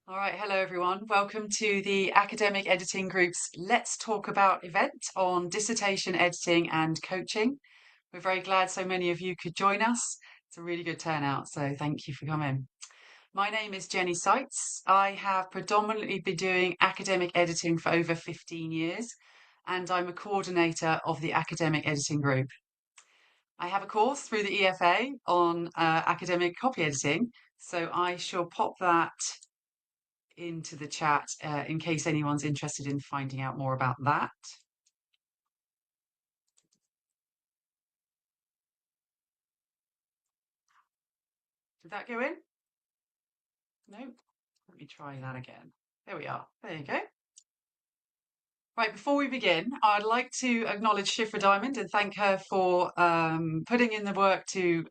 All right, hello everyone. Welcome to the Academic Editing Group's Let's Talk About event on dissertation editing and coaching. We're very glad so many of you could join us. It's a really good turnout, so thank you for coming. My name is Jennie Seitz. I have predominantly been doing academic editing for over 15 years, and I'm a coordinator of the Academic Editing Group. I have a course through the EFA on academic copy editing, so I shall pop that into the chat in case anyone's interested in finding out more about that. Did that go in? No? Let me try that again. There we are. There you go. Right, before we begin, I'd like to acknowledge Shifra Diamond and thank her for putting in the work to,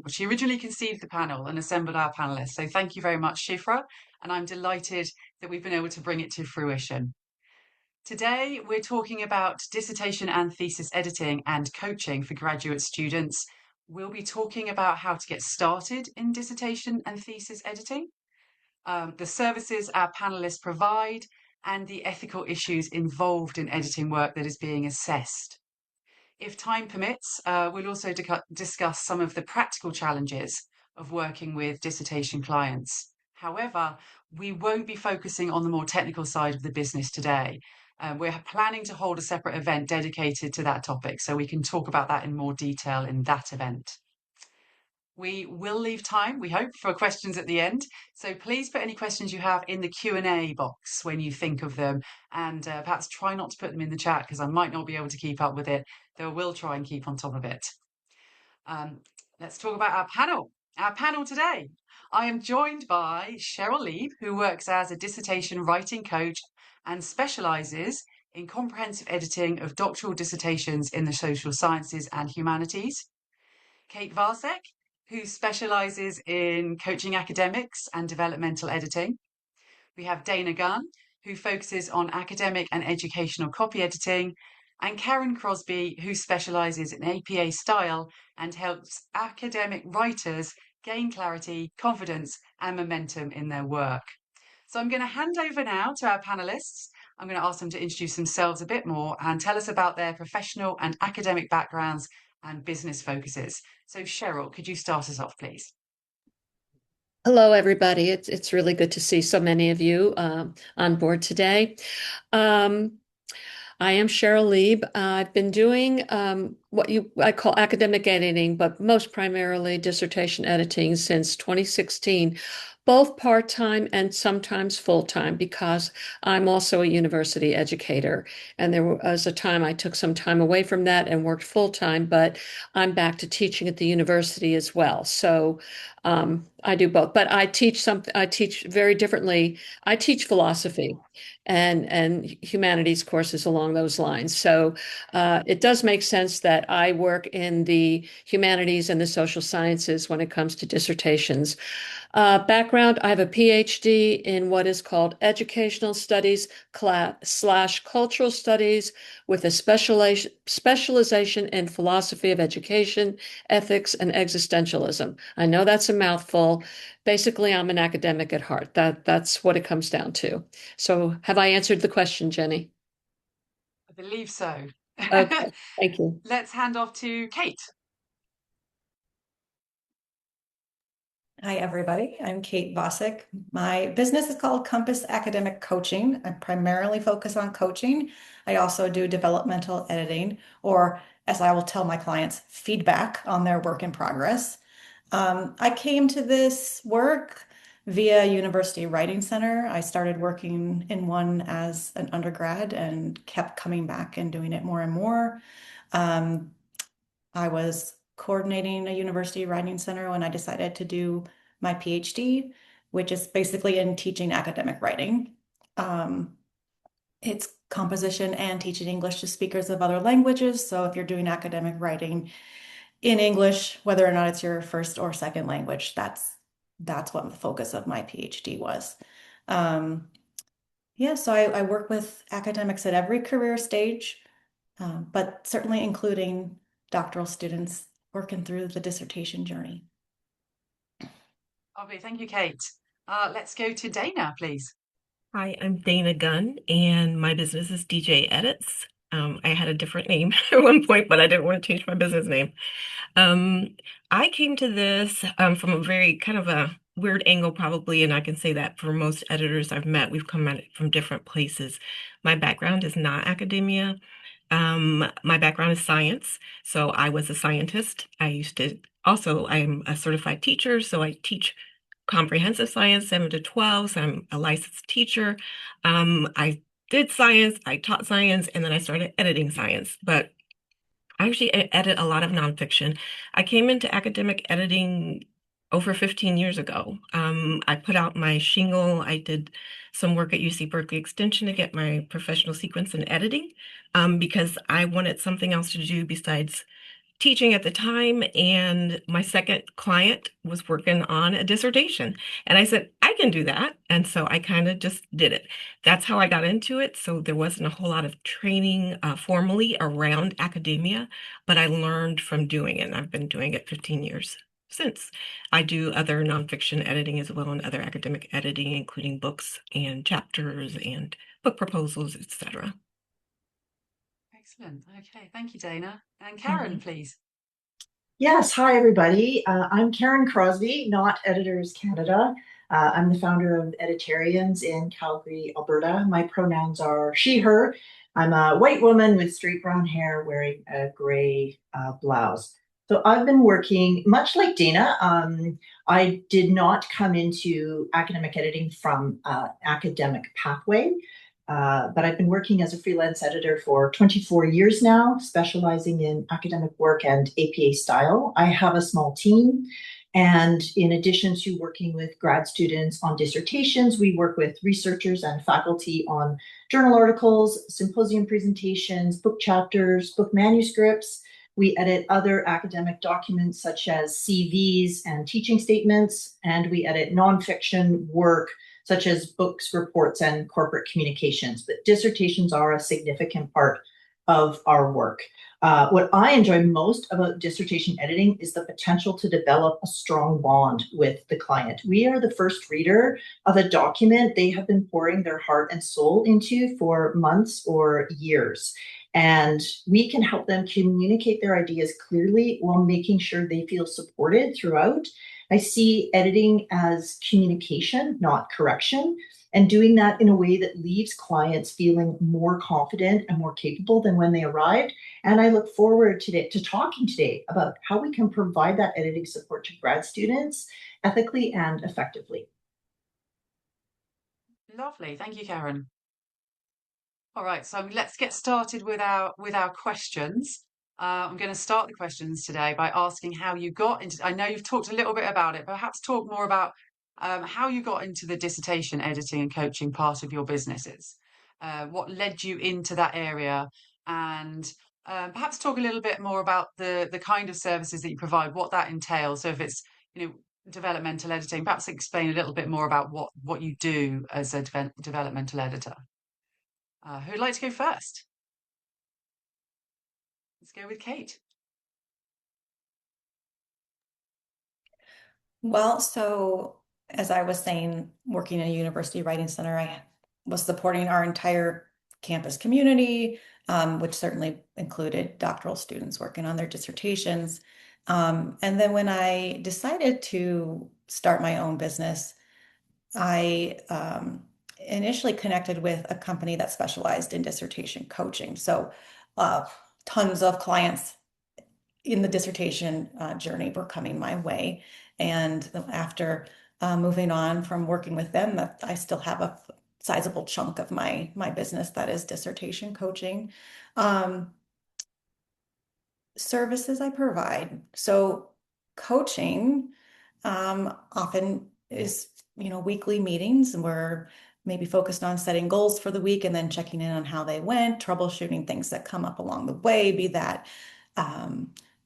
she originally conceived the panel and assembled our panelists. So thank you very much, Shifra, and I'm delighted that we've been able to bring it to fruition. Today, we're talking about dissertation and thesis editing and coaching for graduate students. We'll be talking about how to get started in dissertation and thesis editing, the services our panelists provide, and the ethical issues involved in editing work that is being assessed. If time permits, we'll also discuss some of the practical challenges of working with dissertation clients. However, we won't be focusing on the more technical side of the business today. We're planning to hold a separate event dedicated to that topic, so we can talk about that in more detail in that event. We will leave time, we hope, for questions at the end. So please put any questions you have in the Q&A box when you think of them, and perhaps try not to put them in the chat because I might not be able to keep up with it, though I will try and keep on top of it. Let's talk about our panel. Our panel today. I am joined by Sheryl Lieb, who works as a dissertation writing coach and specialises in comprehensive editing of doctoral dissertations in the social sciences and humanities. Kate Vacek, who specialises in coaching academics and developmental editing. We have Dana Gunn, who focuses on academic and educational copy editing, and Karen Crosby, who specialises in APA style and helps academic writers gain clarity, confidence, and momentum in their work. So I'm going to hand over now to our panelists. I'm going to ask them to introduce themselves a bit more and tell us about their professional and academic backgrounds and business focuses. So Sheryl, could you start us off, please? Hello, everybody. It's really good to see so many of you on board today. Um, I am Sheryl Lieb. I've been doing what I call academic editing, but most primarily dissertation editing since 2016, both part-time and sometimes full-time, because I'm also a university educator. And there was a time I took some time away from that and worked full-time, but I'm back to teaching at the university as well. So I do both, but I teach something. I teach very differently. I teach philosophy and humanities courses along those lines. So it does make sense that I work in the humanities and the social sciences when it comes to dissertations. Background, I have a PhD in what is called educational studies slash cultural studies with a specialization in philosophy of education, ethics, and existentialism. I know that's a mouthful. Basically, I'm an academic at heart. That's what it comes down to. So have I answered the question, Jennie? I believe so. Okay, thank you. Let's hand off to Kate. Hi, everybody. I'm Kate Vacek. My business is called Compass Academic Coaching. I primarily focus on coaching. I also do developmental editing, or as I will tell my clients, feedback on their work in progress. I came to this work via University Writing Center. I started working in one as an undergrad and kept coming back and doing it more and more. Um, I was coordinating a university writing center when I decided to do my PhD, which is basically in teaching academic writing. Um, it's composition and teaching English to speakers of other languages. So if you're doing academic writing in English, whether or not it's your first or second language, that's what the focus of my PhD was. Um, yeah, so I work with academics at every career stage, but certainly including doctoral students working through the dissertation journey. Okay, thank you, Kate. Let's go to Dana, please. Hi, I'm Dana Gunn, and my business is DJ Edits. I had a different name at one point, but I didn't want to change my business name. Um, I came to this from a very kind of a weird angle, probably, and I can say that for most editors I've met, we've come at it from different places. My background is not academia. My background is science, so I was a scientist. I'm a certified teacher, so I teach comprehensive science, 7 to 12. So I'm a licensed teacher. I did science, I taught science, and then I started editing science. But I actually edit a lot of nonfiction. I came into academic editing over 15 years ago. I put out my shingle. I did some work at UC Berkeley Extension to get my professional sequence in editing because I wanted something else to do besides teaching at the time, and my second client was working on a dissertation. And I said, I can do that. And so I kind of just did it. That's how I got into it. So there wasn't a whole lot of training formally around academia, but I learned from doing it. And I've been doing it 15 years since. I do other nonfiction editing as well and other academic editing, including books and chapters and book proposals, etc. Excellent. Okay, thank you, Dana. And Karen, please. Yes, hi everybody. I'm Karen Crosby, not Editors Canada. I'm the founder of Editarians in Calgary, Alberta. My pronouns are she, her. I'm a white woman with straight brown hair wearing a gray blouse. So I've been working much like Dana. I did not come into academic editing from academic pathway. But I've been working as a freelance editor for 24 years now, specializing in academic work and APA style. I have a small team. And in addition to working with grad students on dissertations, we work with researchers and faculty on journal articles, symposium presentations, book chapters, book manuscripts. We edit other academic documents such as CVs and teaching statements, and we edit nonfiction work such as books, reports, and corporate communications. But dissertations are a significant part of our work. What I enjoy most about dissertation editing is the potential to develop a strong bond with the client. We are the first reader of a document they have been pouring their heart and soul into for months or years. And we can help them communicate their ideas clearly while making sure they feel supported throughout. I see editing as communication, not correction, and doing that in a way that leaves clients feeling more confident and more capable than when they arrived. And I look forward to talking today about how we can provide that editing support to grad students ethically and effectively. Lovely. Thank you, Karen. All right, so let's get started with our questions. I'm going to start the questions today by asking how you got into. I know you've talked a little bit about it, but perhaps talk more about how you got into the dissertation editing and coaching part of your businesses. What led you into that area, and perhaps talk a little bit more about the kind of services that you provide, what that entails. So if it's developmental editing, perhaps explain a little bit more about what you do as a developmental editor. Who'd like to go first? Let's go with Kate. Well, so as I was saying, working in a university writing center, I was supporting our entire campus community, which certainly included doctoral students working on their dissertations. And then when I decided to start my own business, I initially connected with a company that specialized in dissertation coaching. So tons of clients in the dissertation journey were coming my way. And after moving on from working with them, I still have a sizable chunk of my business that is dissertation coaching. Services I provide. So coaching often is, weekly meetings, and we're maybe focused on setting goals for the week and then checking in on how they went, troubleshooting things that come up along the way, be that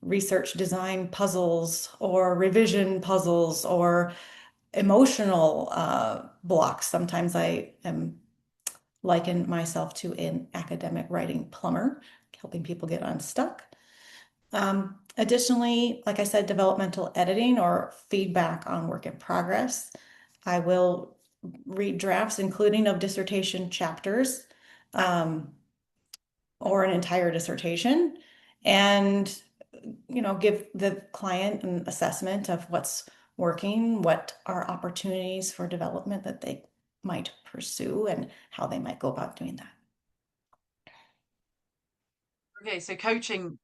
research design puzzles or revision puzzles or emotional blocks. Sometimes I am liken myself to an academic writing plumber, helping people get unstuck. Additionally, like I said, developmental editing or feedback on work in progress. I will read drafts, including of dissertation chapters, or an entire dissertation, and give the client an assessment of what's working, what are opportunities for development that they might pursue, and how they might go about doing that. Okay, so coaching,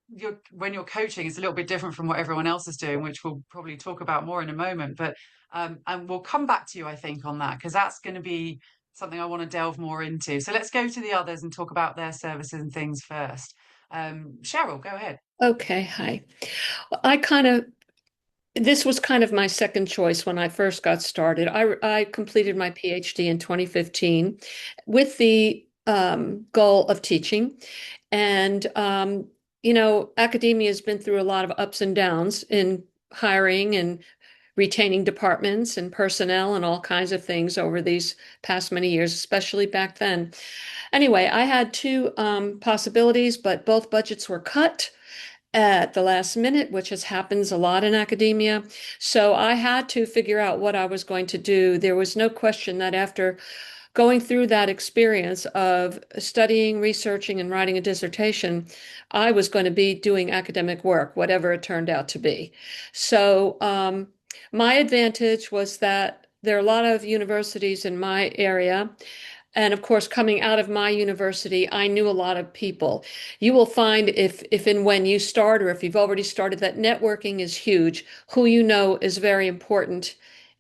when you're coaching, it's a little bit different from what everyone else is doing, which we'll probably talk about more in a moment. But and we'll come back to you, I think, on that because that's going to be something I want to delve more into. So let's go to the others and talk about their services and things first. Sheryl, go ahead. Okay, hi. This was kind of my second choice when I first got started. I completed my PhD in 2015 with the goal of teaching. And, academia has been through a lot of ups and downs in hiring and retaining departments and personnel and all kinds of things over these past many years, especially back then. Anyway, I had two possibilities, but both budgets were cut at the last minute, which happens a lot in academia. So I had to figure out what I was going to do. There was no question that after going through that experience of studying, researching, and writing a dissertation, I was going to be doing academic work, whatever it turned out to be. So my advantage was that there are a lot of universities in my area. And of course, coming out of my university, I knew a lot of people. You will find if and when you start, or if you've already started, that networking is huge. Who you know is very important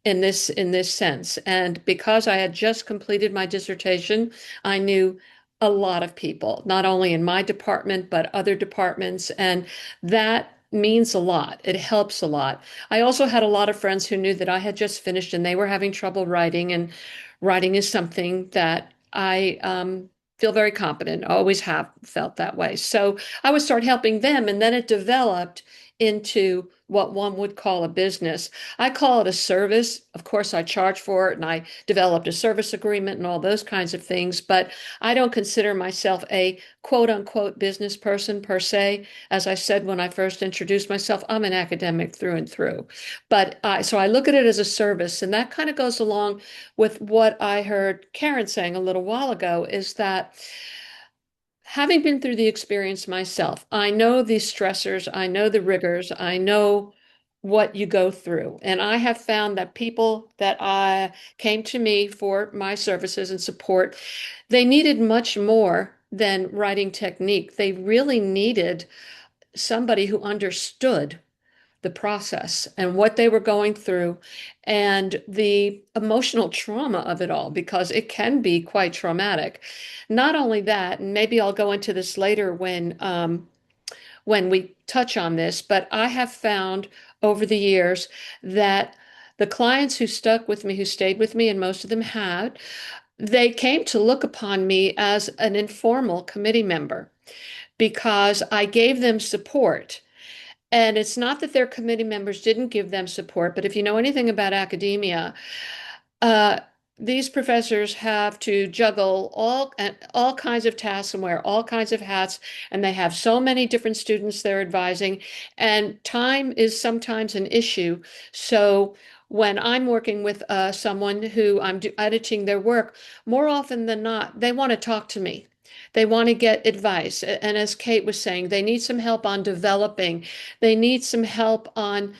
in this sense. And because I had just completed my dissertation, I knew a lot of people, not only in my department, but other departments. And that means a lot. It helps a lot. I also had a lot of friends who knew that I had just finished and they were having trouble writing, and writing is something that I feel very competent, always have felt that way. So I would start helping them, and then it developed into what one would call a business. I call it a service. Of course, I charge for it, and I developed a service agreement and all those kinds of things, but I don't consider myself a quote unquote business person per se. As I said when I first introduced myself, I'm an academic through and through. But so I look at it as a service, and that kind of goes along with what I heard Karen saying a little while ago, is that having been through the experience myself, I know the stressors, I know the rigors, I know what you go through. And I have found that people that I came to me for my services and support, they needed much more than writing technique. They really needed somebody who understood the process and what they were going through and the emotional trauma of it all, because it can be quite traumatic. Not only that, and maybe I'll go into this later when we touch on this, but I have found over the years that the clients who stuck with me, who stayed with me, and most of them had, they came to look upon me as an informal committee member because I gave them support. And it's not that their committee members didn't give them support, but if you know anything about academia, uh, these professors have to juggle all kinds of tasks and wear all kinds of hats, and they have so many different students they're advising, and time is sometimes an issue. So when I'm working with someone who I'm editing their work, more often than not, they want to talk to me. They want to get advice. And as Kate was saying, they need some help on developing. They need some help on,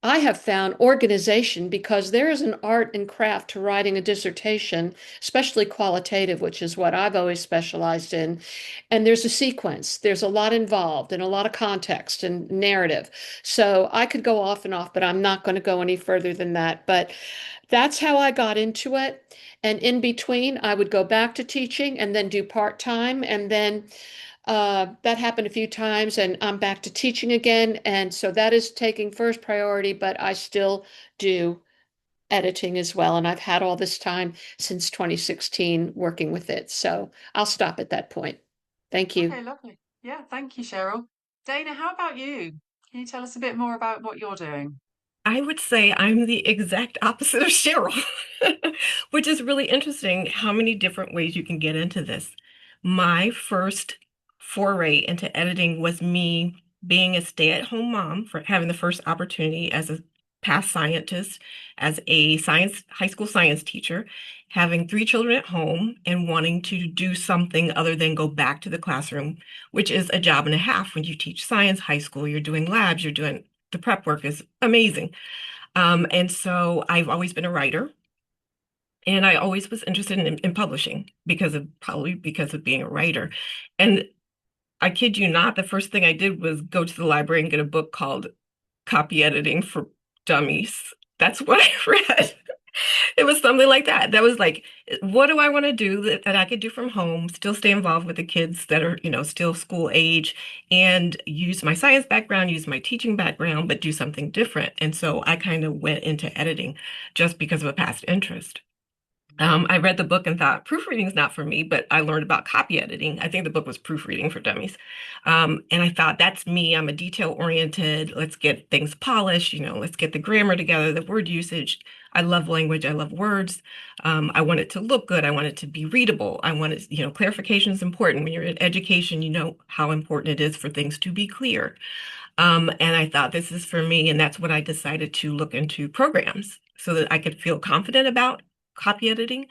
I have found, organization, because there is an art and craft to writing a dissertation, especially qualitative, which is what I've always specialized in. And there's a sequence, there's a lot involved and a lot of context and narrative. So I could go off and off, but I'm not going to go any further than that. But that's how I got into it. And in between, I would go back to teaching and then do part-time. And then that happened a few times, and I'm back to teaching again. And so that is taking first priority, but I still do editing as well. And I've had all this time since 2016 working with it. So I'll stop at that point. Thank you. Okay, lovely. Yeah, thank you, Sheryl. Dana, how about you? Can you tell us a bit more about what you're doing? I would say I'm the exact opposite of Cheryl, which is really interesting how many different ways you can get into this. My first foray into editing was me being a stay-at-home mom, for having the first opportunity as a past scientist, as a high school science teacher, having 3 children at home and wanting to do something other than go back to the classroom, which is a job and a half. When you teach science, high school, you're doing labs, you're doing the prep work is amazing. And so I've always been a writer. And I always was interested in publishing probably because of being a writer. And I kid you not, the first thing I did was go to the library and get a book called Copy Editing for Dummies. That's what I read. It was something like that. That was like, what do I want to do that I could do from home, still stay involved with the kids that are, still school age, and use my science background, use my teaching background, but do something different. And so I kind of went into editing just because of a past interest. I read the book and thought proofreading is not for me, but I learned about copy editing. I think the book was Proofreading for Dummies. And I thought, that's me. I'm a detail oriented. Let's get things polished. Let's get the grammar together, the word usage. I love language. I love words. I want it to look good. I want it to be readable. I want it, clarification is important. When you're in education, you know how important it is for things to be clear. And I thought, this is for me. And that's what I decided to look into programs so that I could feel confident about copy editing.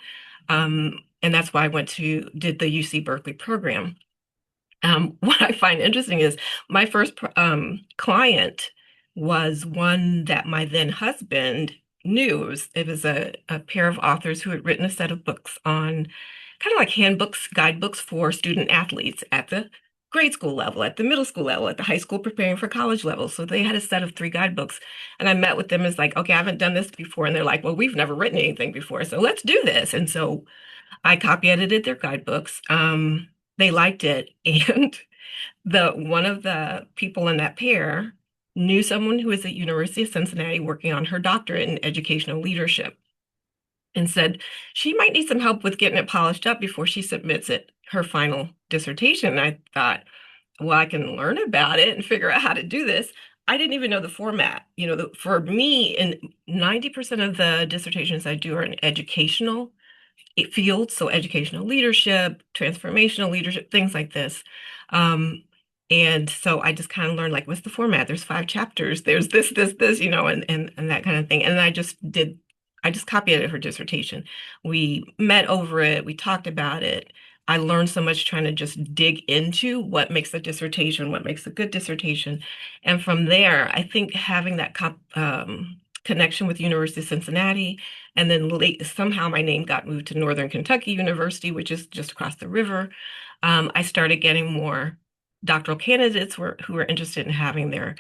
And that's why I did the UC Berkeley program. What I find interesting is my first client was one that my then husband knew. It was a pair of authors who had written a set of books on kind of like handbooks, guidebooks for student athletes at the grade school level, at the middle school level, at the high school preparing for college level. So they had a set of 3 guidebooks. And I met with them as like, okay, I haven't done this before. And they're like, well, we've never written anything before, so let's do this. And so I copy edited their guidebooks. They liked it. And one of the people in that pair knew someone who was at University of Cincinnati working on her doctorate in educational leadership, and said she might need some help with getting it polished up before she submits her final dissertation. And I thought, well, I can learn about it and figure out how to do this. I didn't even know the format. For me, and 90% of the dissertations I do are in educational fields, so educational leadership, transformational leadership, things like this. And so I just kind of learned, like, what's the format? There's 5 chapters. There's this, and that kind of thing. And I just copy edited her dissertation. We met over it. We talked about it. I learned so much trying to just dig into what makes a dissertation, what makes a good dissertation. And from there, I think having that connection with University of Cincinnati, and then somehow my name got moved to Northern Kentucky University, which is just across the river. I started getting more doctoral candidates who were interested in having their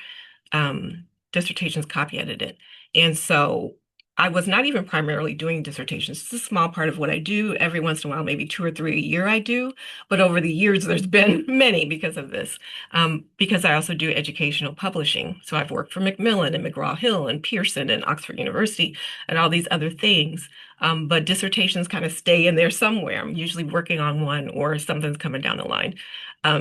dissertations copy edited. And so I was not even primarily doing dissertations. It's a small part of what I do. Every once in a while, maybe 2 or 3 a year I do. But over the years, there's been many because of this, because I also do educational publishing. So I've worked for Macmillan and McGraw-Hill and Pearson and Oxford University and all these other things. But dissertations kind of stay in there somewhere. I'm usually working on one or something's coming down the line.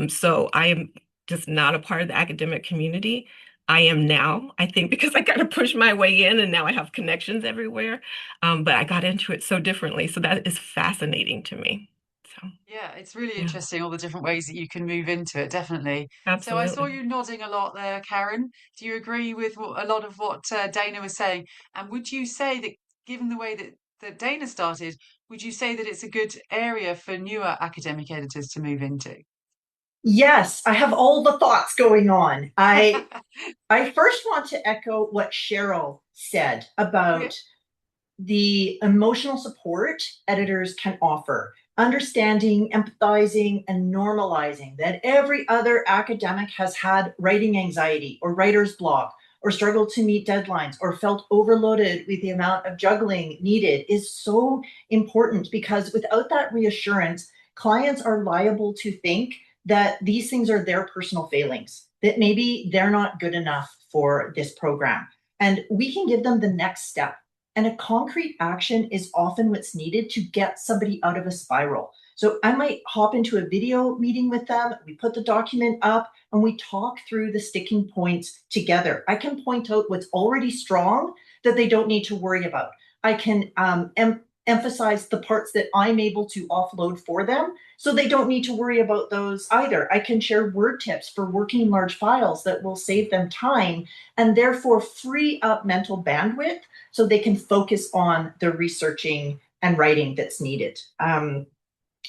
So I am just not a part of the academic community. I am now, I think, because I kind of pushed my way in and now I have connections everywhere. But I got into it so differently. So that is fascinating to me. So, Yeah, it's really yeah, interesting, all the different ways that you can move into it, definitely. So I saw absolutely. you nodding a lot there, Karen. Do you agree with a lot of what Dana was saying? And would you say that, given the way that Dana started, would you say that it's a good area for newer academic editors to move into? Yes, I have all the thoughts going on. I first want to echo what Sheryl said Oh, yeah. about the emotional support editors can offer, understanding, empathizing, and normalizing that every other academic has had writing anxiety or writer's block or struggled to meet deadlines or felt overloaded with the amount of juggling needed is so important, because without that reassurance, clients are liable to think that these things are their personal failings, that maybe they're not good enough for this program. And we can give them the next step. And a concrete action is often what's needed to get somebody out of a spiral. So I might hop into a video meeting with them. We put the document up and we talk through the sticking points together. I can point out what's already strong that they don't need to worry about. I can emphasize the parts that I'm able to offload for them, so they don't need to worry about those either. I can share word tips for working large files that will save them time and therefore free up mental bandwidth so they can focus on the researching and writing that's needed.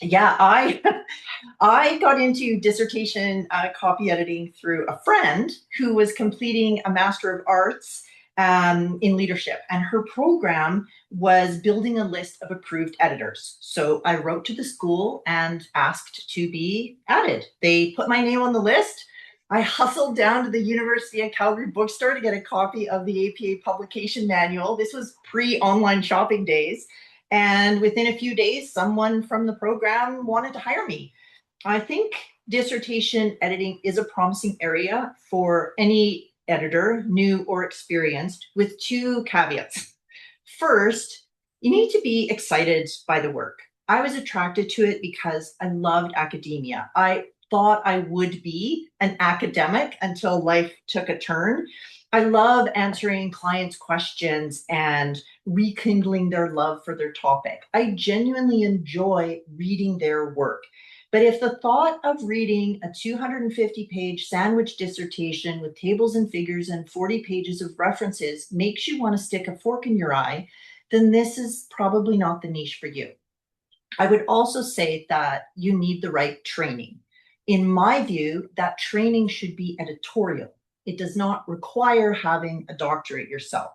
Yeah, I got into dissertation copy editing through a friend who was completing a Master of Arts in leadership, and her program was building a list of approved editors. So I wrote to the school and asked to be added. They put my name on the list. I hustled down to the University of Calgary bookstore to get a copy of the APA publication manual. This was pre-online shopping days. And within a few days, someone from the program wanted to hire me. I think dissertation editing is a promising area for any editor, new or experienced, with two caveats. First, you need to be excited by the work. I was attracted to it because I loved academia. I thought I would be an academic until life took a turn. I love answering clients' questions and rekindling their love for their topic. I genuinely enjoy reading their work. But if the thought of reading a 250-page sandwich dissertation with tables and figures and 40 pages of references makes you want to stick a fork in your eye, then this is probably not the niche for you. I would also say that you need the right training. In my view, that training should be editorial. It does not require having a doctorate yourself.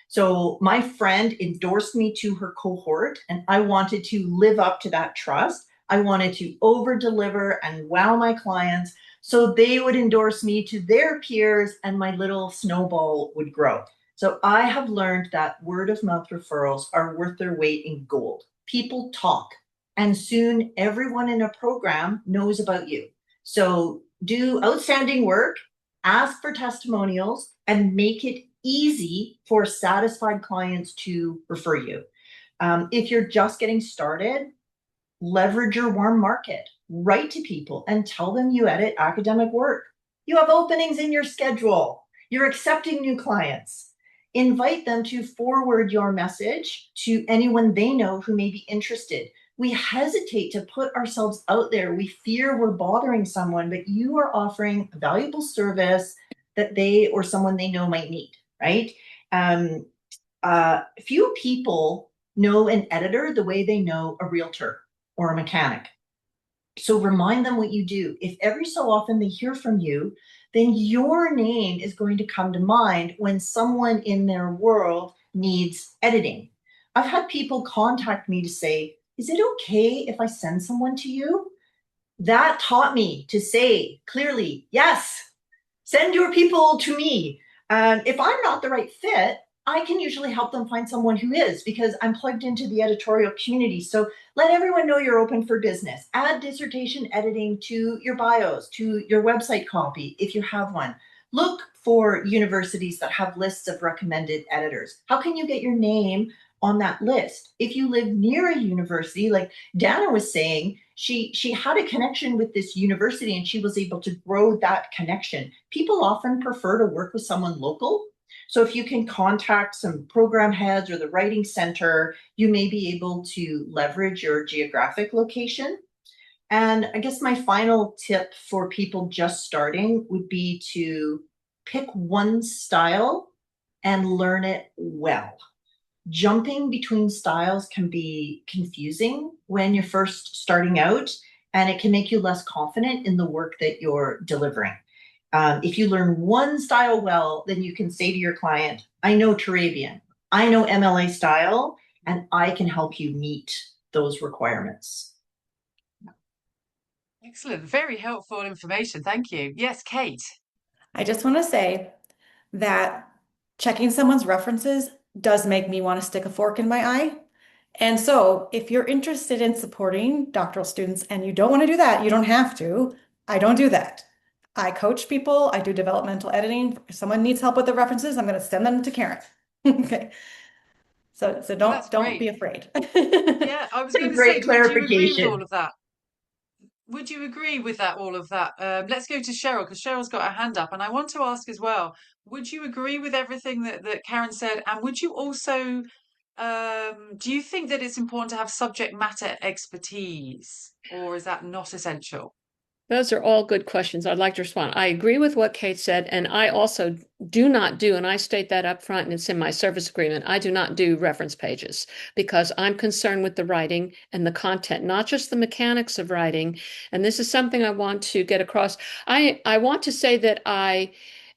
So my friend endorsed me to her cohort, and I wanted to live up to that trust. I wanted to over-deliver and wow my clients so they would endorse me to their peers and my little snowball would grow. So I have learned that word-of-mouth referrals are worth their weight in gold. People talk, and soon everyone in a program knows about you. So do outstanding work, ask for testimonials, and make it easy for satisfied clients to refer you. If you're just getting started, leverage your warm market. Write to people and tell them you edit academic work. You have openings in your schedule. You're accepting new clients. Invite them to forward your message to anyone they know who may be interested. We hesitate to put ourselves out there. We fear we're bothering someone, but you are offering a valuable service that they or someone they know might need, right? Few people know an editor the way they know a realtor or a mechanic. So remind them what you do. If every so often they hear from you, then your name is going to come to mind when someone in their world needs editing. I've had people contact me to say, is it okay if I send someone to you? That taught me to say clearly, yes, send your people to me. If I'm not the right fit, I can usually help them find someone who is, because I'm plugged into the editorial community. So let everyone know you're open for business. Add dissertation editing to your bios, to your website copy, if you have one. Look for universities that have lists of recommended editors. How can you get your name on that list? If you live near a university, like Dana was saying, she had a connection with this university and she was able to grow that connection. People often prefer to work with someone local. So if you can contact some program heads or the writing center, you may be able to leverage your geographic location. And I guess my final tip for people just starting would be to pick one style and learn it well. Jumping between styles can be confusing when you're first starting out, and it can make you less confident in the work that you're delivering. If you learn one style well, then you can say to your client, I know Turabian, I know MLA style, and I can help you meet those requirements. Excellent. Very helpful information. Thank you. Yes, Kate. I just want to say that checking someone's references does make me want to stick a fork in my eye. And so if you're interested in supporting doctoral students and you don't want to do that, you don't have to. I don't do that. I coach people. I do developmental editing. If someone needs help with the references, I'm going to send them to Karen. Okay. So That's don't great. be afraid. Yeah, I was going to say, Great would you agree with clarification. all of that? Would you agree with that, all of that? Let's go to Sheryl, because Cheryl's got her hand up. And I want to ask as well, would you agree with everything that Karen said? And would you also Do you think that it's important to have subject matter expertise, or is that not essential? Those are all good questions. I'd like to respond. I agree with what Kate said, and I also do not do, and I state that up front, and it's in my service agreement, I do not do reference pages because I'm concerned with the writing and the content, not just the mechanics of writing. And this is something I want to get across. I want to say that I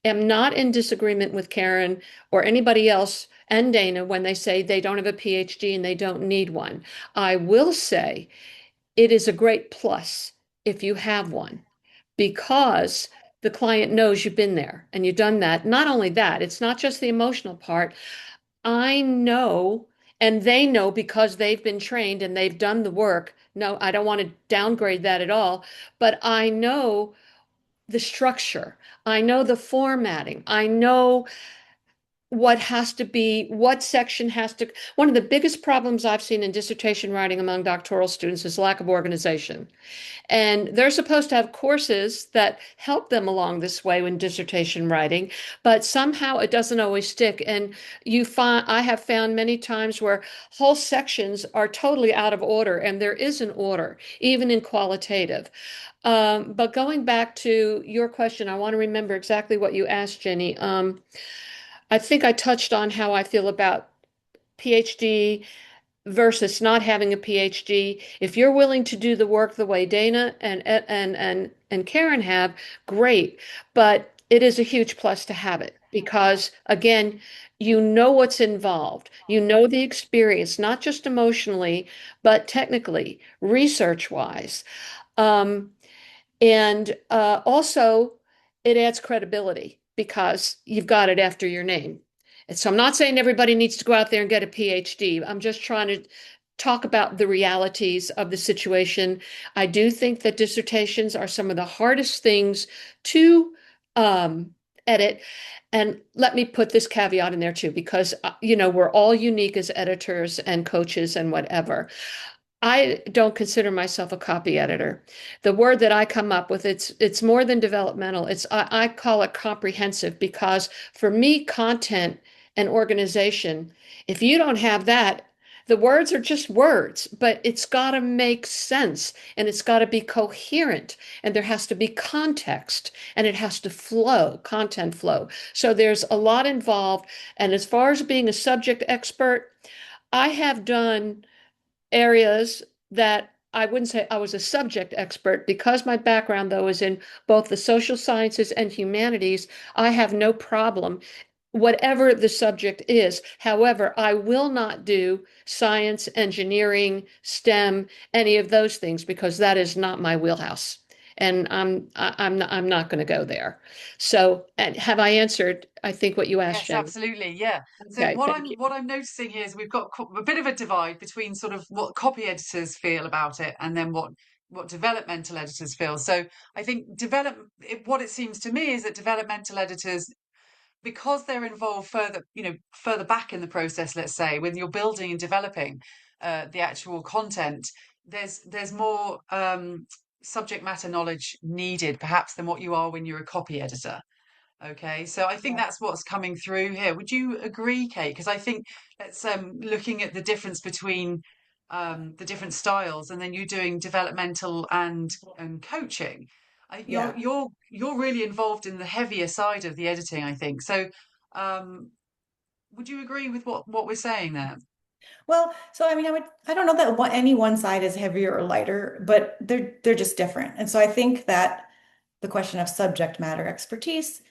am not in disagreement with Karen or anybody else and Dana when they say they don't have a PhD and they don't need one. I will say it is a great plus if you have one because the client knows you've been there and you've done that. Not only that, it's not just the emotional part. I know, and they know because they've been trained and they've done the work. No, I don't want to downgrade that at all, but I know the structure. I know the formatting. I know what has to be, what section has to. One of the biggest problems I've seen in dissertation writing among doctoral students is lack of organization. And they're supposed to have courses that help them along this way in dissertation writing, but somehow it doesn't always stick. And I have found many times where whole sections are totally out of order, and there is an order, even in qualitative. But going back to your question, I want to remember exactly what you asked, Jenny. I think I touched on how I feel about PhD versus not having a PhD. If you're willing to do the work the way Dana and Karen have, great. But it is a huge plus to have it because again, you know what's involved. You know the experience, not just emotionally, but technically, research wise. Um, and also, it adds credibility because you've got it after your name. And so I'm not saying everybody needs to go out there and get a PhD. I'm just trying to talk about the realities of the situation. I do think that dissertations are some of the hardest things to edit. And let me put this caveat in there too, because we're all unique as editors and coaches and whatever. I don't consider myself a copy editor. The word that I come up with, it's more than developmental. I call it comprehensive because for me, content and organization, if you don't have that, the words are just words, but it's got to make sense and it's got to be coherent and there has to be context and it has to flow, content flow. So there's a lot involved. And as far as being a subject expert, I have done areas that I wouldn't say I was a subject expert because my background, though, is in both the social sciences and humanities. I have no problem, whatever the subject is. However, I will not do science, engineering, STEM, any of those things because that is not my wheelhouse. And I'm not going to go there. So, and have I answered, I think, what you asked, Yes, Jen? absolutely. Yeah. So Okay, thank you. what I'm noticing here is we've got a bit of a divide between sort of what copy editors feel about it and then what developmental editors feel. So I think what it seems to me is that developmental editors, because they're involved further back in the process, let's say, when you're building and developing the actual content, there's more subject matter knowledge needed, perhaps, than what you are when you're a copy editor. Okay, so I think Yeah. that's what's coming through here. Would you agree, Kate? Because I think that's looking at the difference between the different styles, and then you doing developmental and coaching. Yeah. You're really involved in the heavier side of the editing, I think. So, um, would you agree with what we're saying there? Well, so I mean, I don't know that any one side is heavier or lighter, but they're just different. And so I think that the question of subject matter expertise,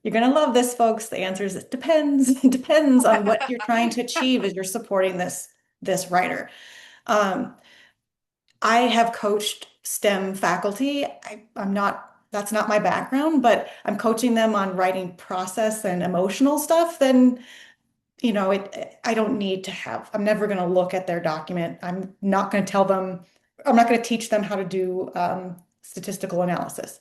you're gonna love this, folks. The answer is it depends. It depends on what you're trying to achieve as you're supporting this writer. Um, I have coached STEM faculty. I'm not, that's not my background, but I'm coaching them on writing process and emotional stuff. Then I don't need to have, I'm never going to look at their document. I'm not going to tell them, I'm not going to teach them how to do statistical analysis.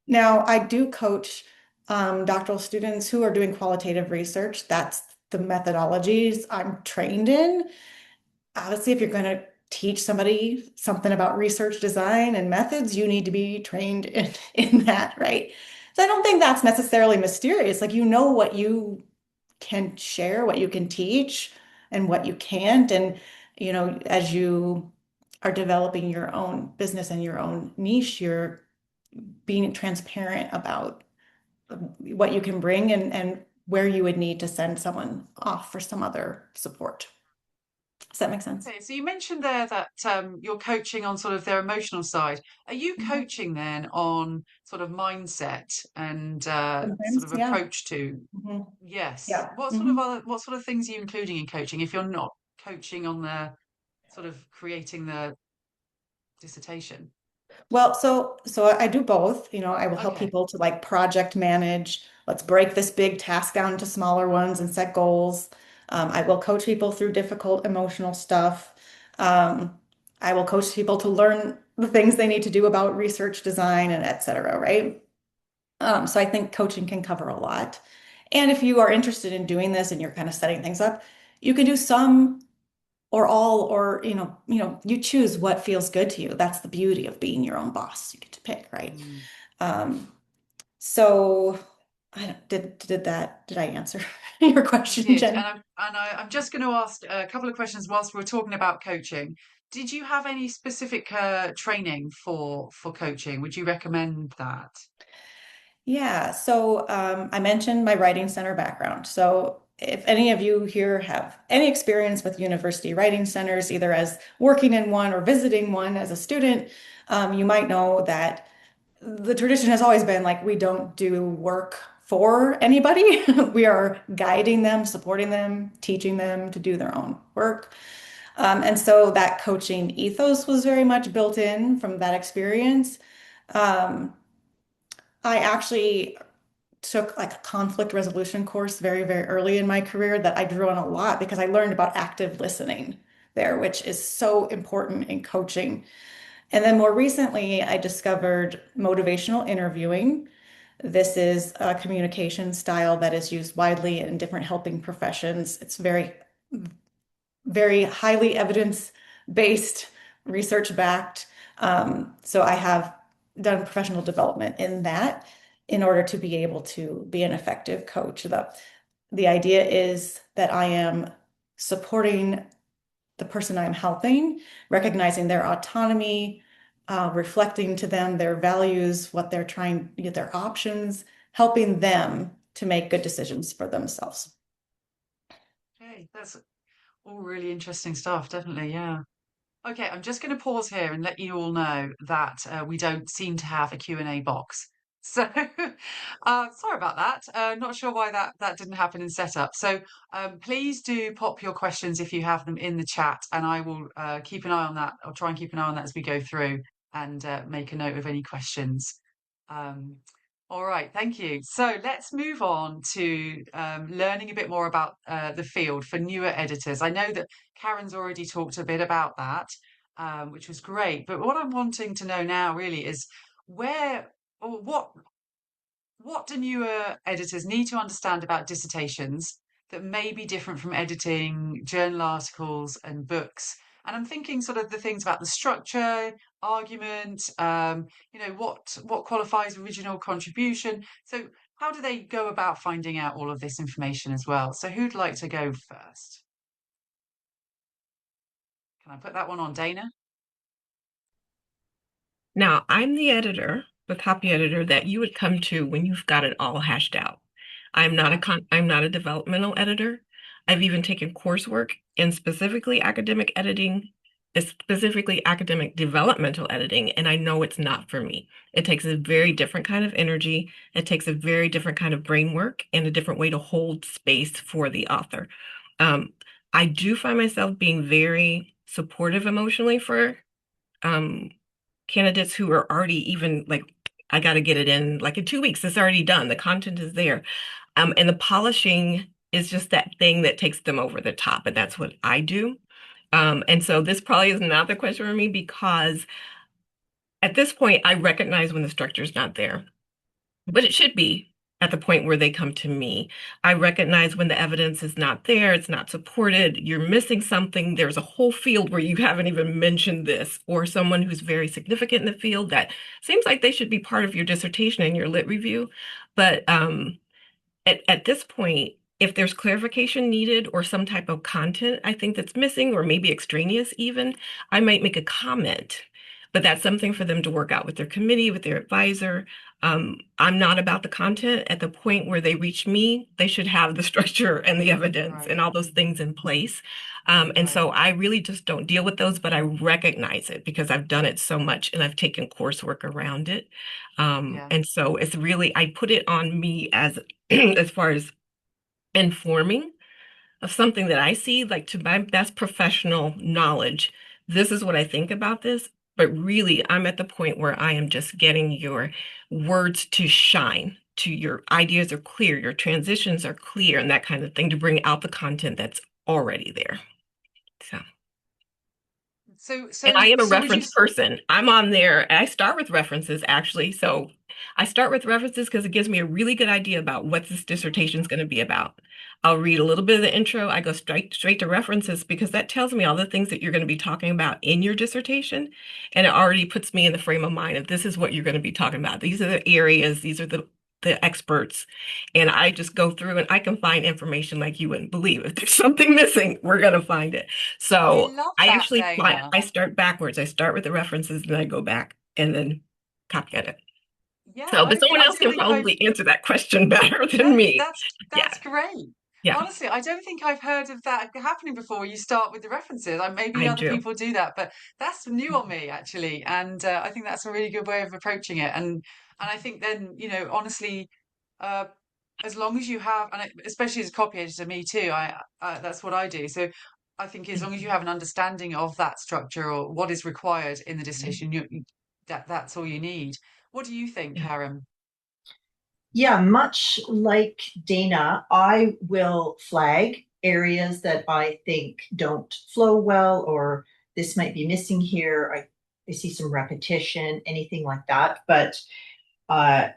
Now, I do coach doctoral students who are doing qualitative research. That's the methodologies I'm trained in. Obviously, if you're going to teach somebody something about research design and methods, you need to be trained in that, right? So I don't think that's necessarily mysterious. Like, what you can share, what you can teach. and what you can't. And, as you are developing your own business and your own niche, you're being transparent about what you can bring and where you would need to send someone off for some other support. Does that make sense? Okay, so you mentioned there that you're coaching on sort of their emotional side. Are you Mhm. coaching then on sort of mindset and sort Sometimes, of yeah. approach to? Mhm. Yes. Yeah. What sort of things are you including in coaching if you're not coaching on the sort of creating the dissertation? Well, so I do both. I will help Okay. people to like project manage. Let's break this big task down into smaller ones and set goals. I will coach people through difficult emotional stuff. Um, I will coach people to learn the things they need to do about research design and et cetera, right? So I think coaching can cover a lot. And if you are interested in doing this and you're kind of setting things up, you can do some or all, or you choose what feels good to you. That's the beauty of being your own boss. You get to pick, right? Mm. Um, so I don't, did I answer your You question, did, Jenny? I'm just going to ask a couple of questions whilst we're talking about coaching. Did you have any specific training for coaching? Would you recommend that? Yeah, so I mentioned my writing center background. So if any of you here have any experience with university writing centers, either as working in one or visiting one as a student, you might know that the tradition has always been like we don't do work for anybody. We are guiding them, supporting them, teaching them to do their own work. And so that coaching ethos was very much built in from that experience. Um, I actually took like a conflict resolution course very, very early in my career that I drew on a lot because I learned about active listening there, which is so important in coaching. And then more recently, I discovered motivational interviewing. This is a communication style that is used widely in different helping professions. It's very, very highly evidence-based, research-backed. So I have done professional development in that in order to be able to be an effective coach. The idea is that I am supporting the person I'm helping, recognizing their autonomy, reflecting to them their values, what they're trying, their options, helping them to make good decisions for themselves. Okay, that's all really interesting stuff, definitely, yeah. Okay, I'm just going to pause here and let you all know that we don't seem to have a Q&A box. So, sorry about that. Not sure why that didn't happen in setup. So, please do pop your questions if you have them in the chat, and I will keep an eye on that. I'll try and keep an eye on that as we go through and make a note of any questions. Um, all right, thank you. So let's move on to learning a bit more about the field for newer editors. I know that Karen's already talked a bit about that, which was great. But what I'm wanting to know now really is where or what do newer editors need to understand about dissertations that may be different from editing journal articles and books? And I'm thinking sort of the things about the structure, argument, what qualifies original contribution. So how do they go about finding out all of this information as well? So who'd like to go first? Can I put that one on Dana? Now, I'm the editor, the copy editor that you would come to when you've got it all hashed out. Yeah. I'm not a developmental editor. I've even taken coursework in specifically academic editing, specifically academic developmental editing, and I know it's not for me. It takes a very different kind of energy. It takes a very different kind of brain work and a different way to hold space for the author. Um, I do find myself being very supportive emotionally for um, candidates who are already even like, I got to get it in like in 2 weeks. It's already done. The content is there. And the polishing is just that thing that takes them over the top. And that's what I do. And so this probably is not the question for me because at this point, I recognize when the structure is not there, but it should be at the point where they come to me. I recognize when the evidence is not there, it's not supported, you're missing something. There's a whole field where you haven't even mentioned this, or someone who's very significant in the field that seems like they should be part of your dissertation and your lit review. But at this point, if there's clarification needed or some type of content I think that's missing or maybe extraneous even, I might make a comment. But that's something for them to work out with their committee, with their advisor. I'm not about the content. At the point where they reach me, they should have the structure and the evidence and Right. all those things in place. And so I really just don't deal with those, but I recognize it because I've done it so much and I've taken coursework around it. Yeah. And so it's really, I put it on me as as far as informing of something that I see, like to my best professional knowledge, this is what I think about this. But really, I'm at the point where I am just getting your words to shine, to your ideas are clear, your transitions are clear, and that kind of thing to bring out the content that's already there. So. So, And I am a so would you? reference person. I'm on there. I start with references actually. So I start with references because it gives me a really good idea about what this dissertation is going to be about. I'll read a little bit of the intro. I go straight to references because that tells me all the things that you're going to be talking about in your dissertation. And it already puts me in the frame of mind of this is what you're going to be talking about. These are the areas, these are the experts. And I just go through and I can find information like you wouldn't believe. If there's something missing, we're going to find it. I So love I that, actually Dana. I start backwards. I start with the references, then I go back and then copy edit. Yeah, So, but someone I else don't can think I've. probably answer that question better than No, me. Yeah, that's great. yeah, Honestly, I don't think I've heard of that happening before. You start with the references. Maybe I other do. people do that, but that's new on me actually, and I think that's a really good way of approaching it. And I think then, honestly, uh, as long as you have, especially as a copy editor, me too. That's what I do. So I think as long as you have an understanding of that structure or what is required in the dissertation, that's all you need. What do you think, Yeah. Karen? Yeah, much like Dana, I will flag areas that I think don't flow well, or this might be missing here. I see some repetition, anything like that. But uh,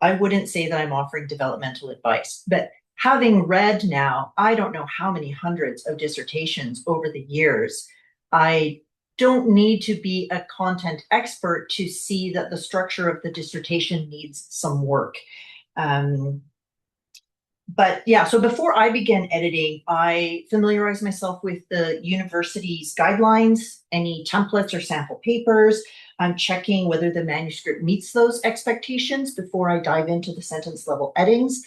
I wouldn't say that I'm offering developmental advice. But having read now, I don't know how many hundreds of dissertations over the years, I don't need to be a content expert to see that the structure of the dissertation needs some work. Um, but yeah, so before I begin editing, I familiarize myself with the university's guidelines, any templates or sample papers. I'm checking whether the manuscript meets those expectations before I dive into the sentence level edits.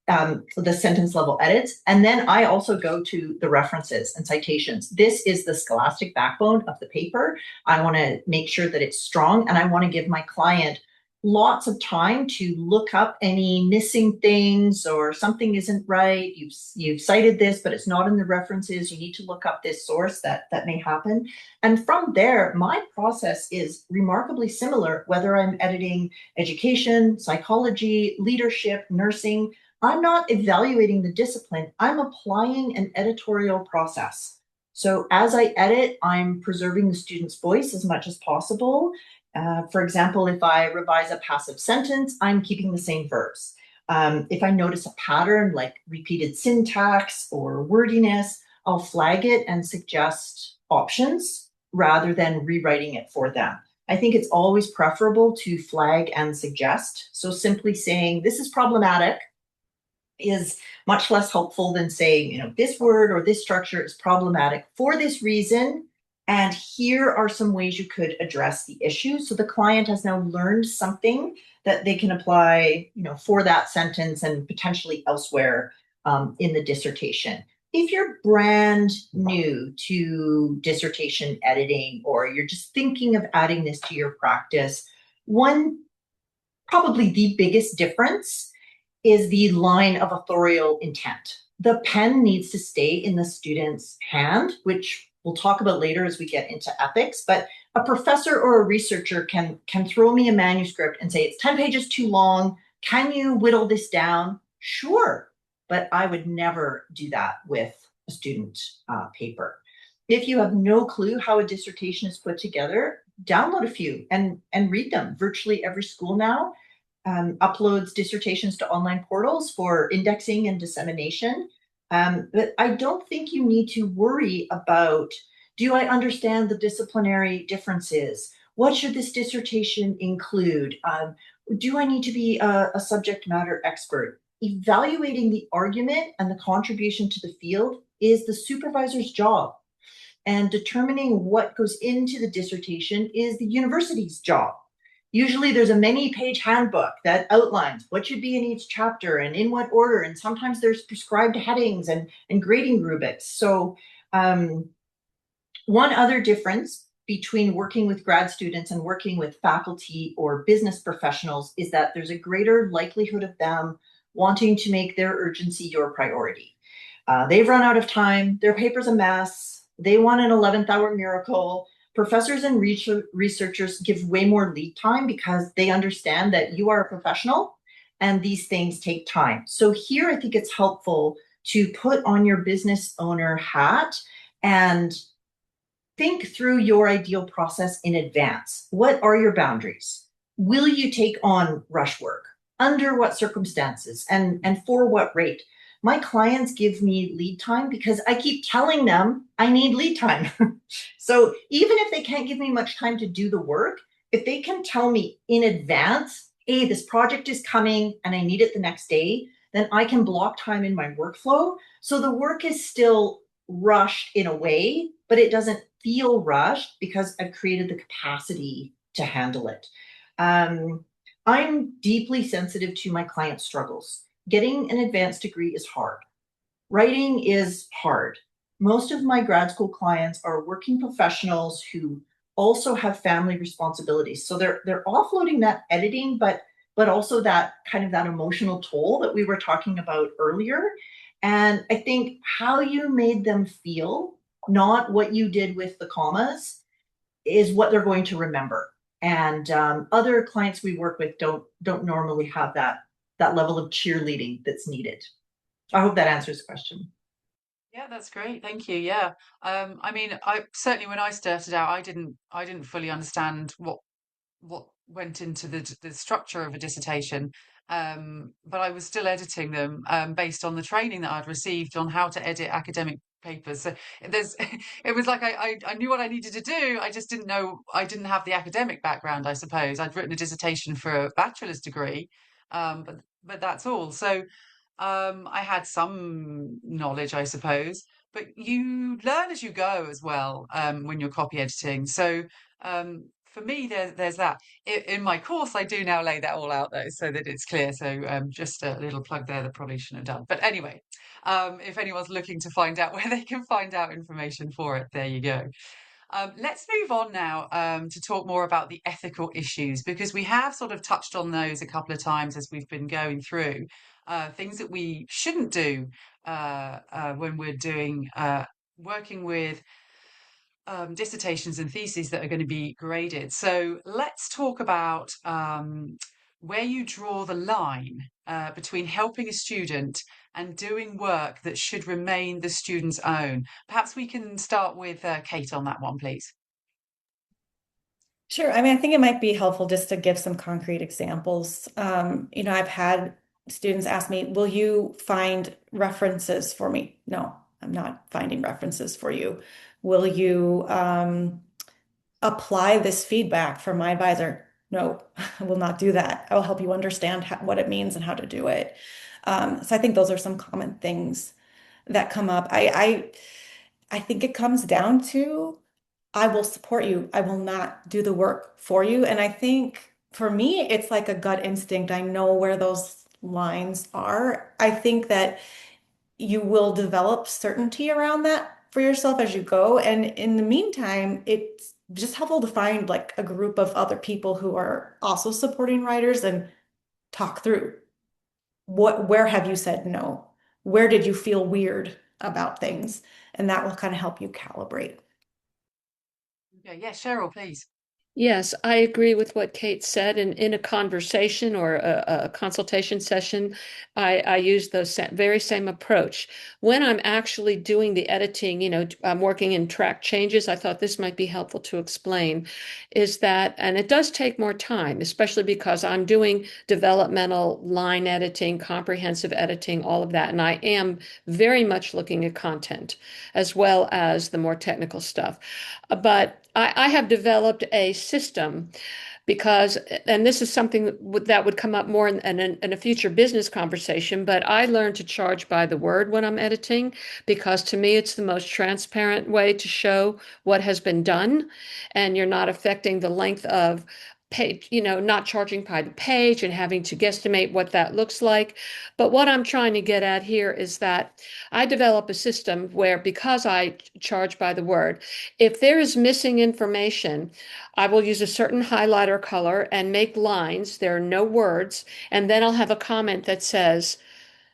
And then I also go to the references and citations. This is the scholastic backbone of the paper. I want to make sure that it's strong, and I want to give my client lots of time to look up any missing things, or something isn't right. You've cited this, but it's not in the references. You need to look up this source. That may happen. And from there, my process is remarkably similar, whether I'm editing education, psychology, leadership, nursing. I'm not evaluating the discipline. I'm applying an editorial process. So as I edit, I'm preserving the student's voice as much as possible. For example, if I revise a passive sentence, I'm keeping the same verbs. If I notice a pattern like repeated syntax or wordiness, I'll flag it and suggest options rather than rewriting it for them. I think it's always preferable to flag and suggest. So simply saying this is problematic is much less helpful than saying, this word or this structure is problematic for this reason, and here are some ways you could address the issue. So the client has now learned something that they can apply, for that sentence and potentially elsewhere in the dissertation. If you're brand new to dissertation editing, or you're just thinking of adding this to your practice, probably the biggest difference is the line of authorial intent. The pen needs to stay in the student's hand, which we'll talk about later as we get into ethics. But a professor or a researcher can throw me a manuscript and say, it's 10 pages too long. Can you whittle this down? Sure. But I would never do that with a student paper. If you have no clue how a dissertation is put together, download a few and read them. Virtually every school now uploads dissertations to online portals for indexing and dissemination. But I don't think you need to worry about, do I understand the disciplinary differences? What should this dissertation include? Do I need to be a subject matter expert? evaluating the argument and the contribution to the field is the supervisor's job. And determining what goes into the dissertation is the university's job. Usually there's a many-page handbook that outlines what should be in each chapter and in what order, and sometimes there's prescribed headings and grading rubrics. So one other difference between working with grad students and working with faculty or business professionals is that there's a greater likelihood of them wanting to make their urgency your priority. They've run out of time, their paper's a mess, they want an 11th hour miracle. Professors and researchers give way more lead time because they understand that you are a professional and these things take time. So here I think it's helpful to put on your business owner hat and think through your ideal process in advance. What are your boundaries? Will you take on rush work? Under what circumstances and for what rate? My clients give me lead time because I keep telling them I need lead time. So even if they can't give me much time to do the work, if they can tell me in advance, hey, this project is coming and I need it the next day, then I can block time in my workflow. So the work is still rushed in a way, but it doesn't feel rushed because I've created the capacity to handle it. I'm deeply sensitive to my clients' struggles. Getting an advanced degree is hard. Writing is hard. Most of my grad school clients are working professionals who also have family responsibilities. So they're offloading that editing, but also that kind of that emotional toll that we were talking about earlier. And I think how you made them feel, not what you did with the commas, is what they're going to remember. And other clients we work with don't normally have that level of cheerleading that's needed. I hope that answers the question. Yeah, that's great. Thank you. Yeah. I mean, I certainly when I started out, I didn't fully understand what went into the structure of a dissertation. But I was still editing them based on the training that I'd received on how to edit academic papers. So there's it was like I knew what I needed to do. I just didn't know I didn't have the academic background, I suppose. I'd written a dissertation for a bachelor's degree, but that's all. So I had some knowledge, I suppose, but you learn as you go as well when you're copy editing. So for me, there's that. In my course, I do now lay that all out though, so that it's clear. So just a little plug there that probably shouldn't have done. But anyway, if anyone's looking to find out where they can find out information for it, there you go. Let's move on now to talk more about the ethical issues, because we have sort of touched on those a couple of times as we've been going through things that we shouldn't do when we're doing working with dissertations and theses that are going to be graded. So let's talk about where you draw the line between helping a student and doing work that should remain the student's own. Perhaps we can start with Kate on that one, please. Sure. I mean, I think it might be helpful just to give some concrete examples. I've had students ask me, will you find references for me? No, I'm not finding references for you. Will you apply this feedback from my advisor? No, I will not do that. I will help you understand what it means and how to do it. So I think those are some common things that come up. I think it comes down to I will support you. I will not do the work for you. And I think for me, it's like a gut instinct. I know where those lines are. I think that you will develop certainty around that for yourself as you go. And in the meantime, it's just helpful to find like a group of other people who are also supporting writers and talk through where have you said no? Where did you feel weird about things? And that will kind of help you calibrate. Okay, yeah, Cheryl, please. Yes, I agree with what Kate said. And in a conversation or a consultation session, I use those very same approach. When I'm actually doing the editing, I'm working in track changes, I thought this might be helpful to explain, is that, and it does take more time, especially because I'm doing developmental line editing, comprehensive editing, all of that. And I am very much looking at content as well as the more technical stuff. But I have developed a system because, and this is something that would come up more in a future business conversation, but I learned to charge by the word when I'm editing because to me it's the most transparent way to show what has been done, and you're not affecting the length of page, not charging by the page and having to guesstimate what that looks like. But what I'm trying to get at here is that I develop a system where, because I charge by the word, if there is missing information, I will use a certain highlighter color and make lines. There are no words. And then I'll have a comment that says,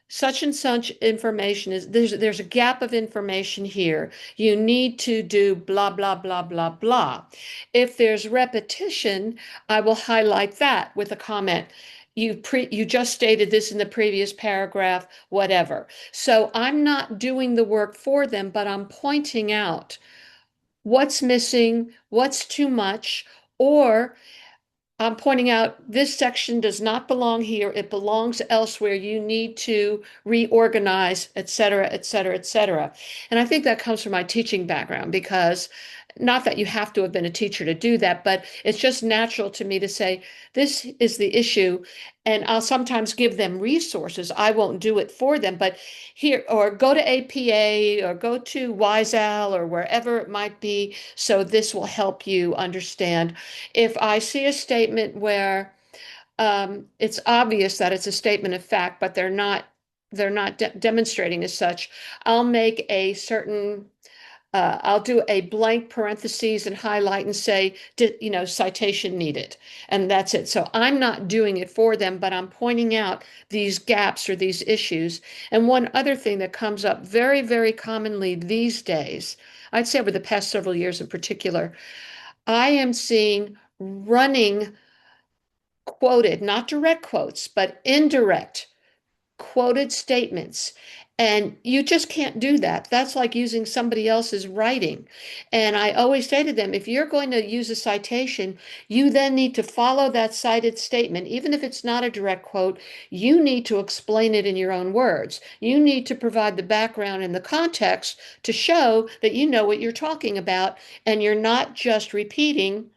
such and such information is there's a gap of information here. You need to do blah, blah, blah, blah, blah. If there's repetition, I will highlight that with a comment. You just stated this in the previous paragraph, whatever. So I'm not doing the work for them, but I'm pointing out what's missing, what's too much, or I'm pointing out this section does not belong here. It belongs elsewhere. You need to reorganize, et cetera, et cetera, et cetera. And I think that comes from my teaching background because not that you have to have been a teacher to do that, but it's just natural to me to say, this is the issue. And I'll sometimes give them resources. I won't do it for them, but here, or go to APA or go to WiseOwl or wherever it might be. So this will help you understand. If I see a statement where it's obvious that it's a statement of fact, but they're not demonstrating as such, I'll make a certain I'll do a blank parentheses and highlight and say, citation needed. And that's it. So I'm not doing it for them, but I'm pointing out these gaps or these issues. And one other thing that comes up very, very commonly these days, I'd say over the past several years in particular, I am seeing running quoted, not direct quotes, but indirect quoted statements. And you just can't do that. That's like using somebody else's writing. And I always say to them, if you're going to use a citation, you then need to follow that cited statement. Even if it's not a direct quote, you need to explain it in your own words. You need to provide the background and the context to show that you know what you're talking about and you're not just repeating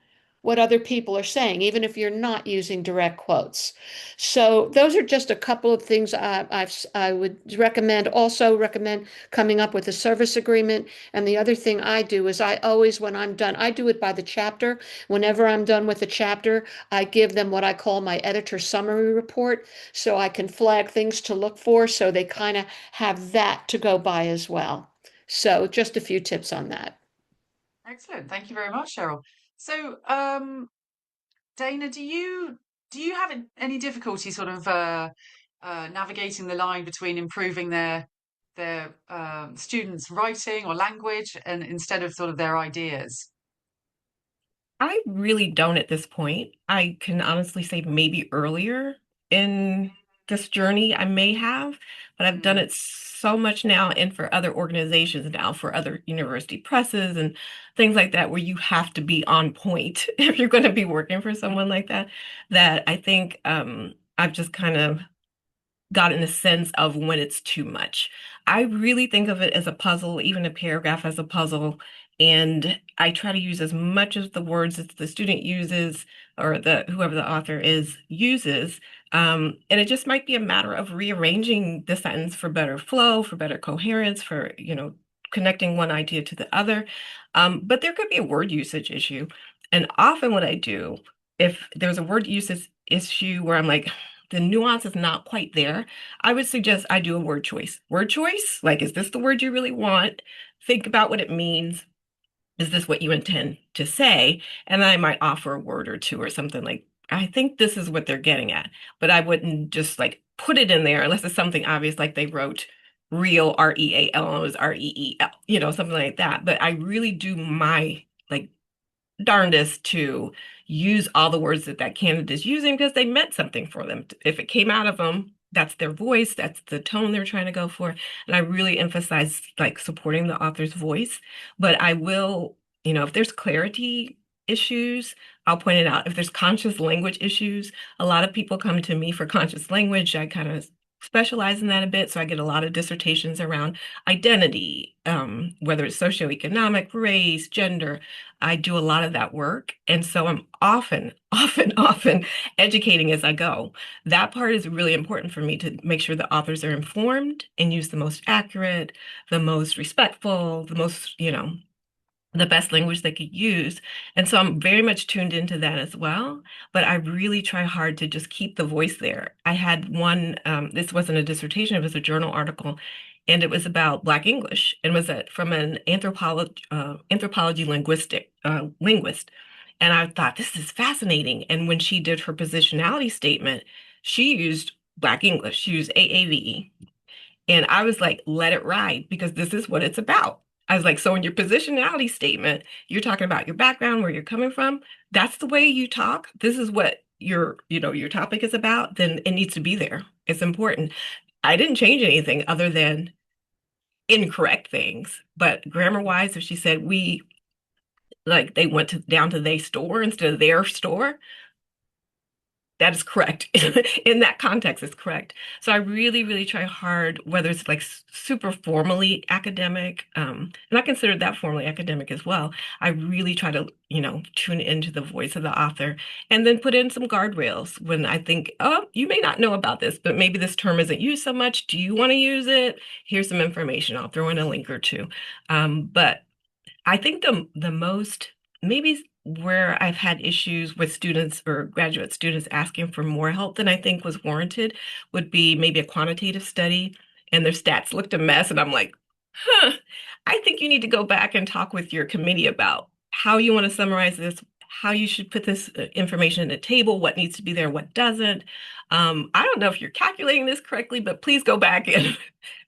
what other people are saying, even if you're not using direct quotes. So those are just a couple of things I would recommend. Also recommend coming up with a service agreement. And the other thing I do is I always, when I'm done, I do it by the chapter. Whenever I'm done with a chapter, I give them what I call my editor summary report, so I can flag things to look for, so they kind of have that to go by as well. So just a few tips on that. Excellent. Thank you very much, Cheryl. So, Dana, do you have any difficulty sort of navigating the line between improving their students' writing or language and instead of sort of their ideas? I really don't at this point. I can honestly say maybe earlier in this journey I may have, but I've done Mm. it so much now and for other organizations now, for other university presses and things like that, where you have to be on point if you're going to be working for someone like that, that I think I've just kind of gotten a sense of when it's too much. I really think of it as a puzzle, even a paragraph as a puzzle. And I try to use as much of the words that the student uses or the whoever the author is uses. And it just might be a matter of rearranging the sentence for better flow, for better coherence, for, connecting one idea to the other. But there could be a word usage issue. And often what I do, if there's a word usage issue where I'm like, the nuance is not quite there, I would suggest I do a word choice. Word choice, like, is this the word you really want? Think about what it means. Is this what you intend to say? And then I might offer a word or two or something like, I think this is what they're getting at. But I wouldn't just like put it in there unless it's something obvious, like they wrote real, REAL, and it was REEL, something like that. But I really do my like darndest to use all the words that candidate is using because they meant something for them. If it came out of them, that's their voice, that's the tone they're trying to go for. And I really emphasize like supporting the author's voice. But I will, if there's clarity issues, I'll point it out. If there's conscious language issues, a lot of people come to me for conscious language. I kind of specialize in that a bit. So I get a lot of dissertations around identity, whether it's socioeconomic, race, gender. I do a lot of that work. And so I'm often educating as I go. That part is really important for me to make sure the authors are informed and use the most accurate, the most respectful, the most, the best language they could use. And so I'm very much tuned into that as well. But I really try hard to just keep the voice there. I had one, this wasn't a dissertation, it was a journal article, and it was about Black English, and was from an anthropology linguist. And I thought, this is fascinating. And when she did her positionality statement, she used Black English, she used AAVE. And I was like, let it ride, because this is what it's about. I was like, so in your positionality statement, you're talking about your background, where you're coming from. That's the way you talk. This is what your topic is about. Then it needs to be there. It's important. I didn't change anything other than incorrect things. But grammar-wise, if she said they went down to they store instead of their store, that is correct. In that context, it's correct. So I really, really try hard, whether it's like super formally academic, and I consider that formally academic as well. I really try to, tune into the voice of the author, and then put in some guardrails when I think, oh, you may not know about this, but maybe this term isn't used so much. Do you want to use it? Here's some information. I'll throw in a link or two. But I think the most, maybe where I've had issues with students or graduate students asking for more help than I think was warranted, would be maybe a quantitative study and their stats looked a mess. And I'm like, I think you need to go back and talk with your committee about how you want to summarize this, how you should put this information in the table, what needs to be there, what doesn't. I don't know if you're calculating this correctly, but please go back and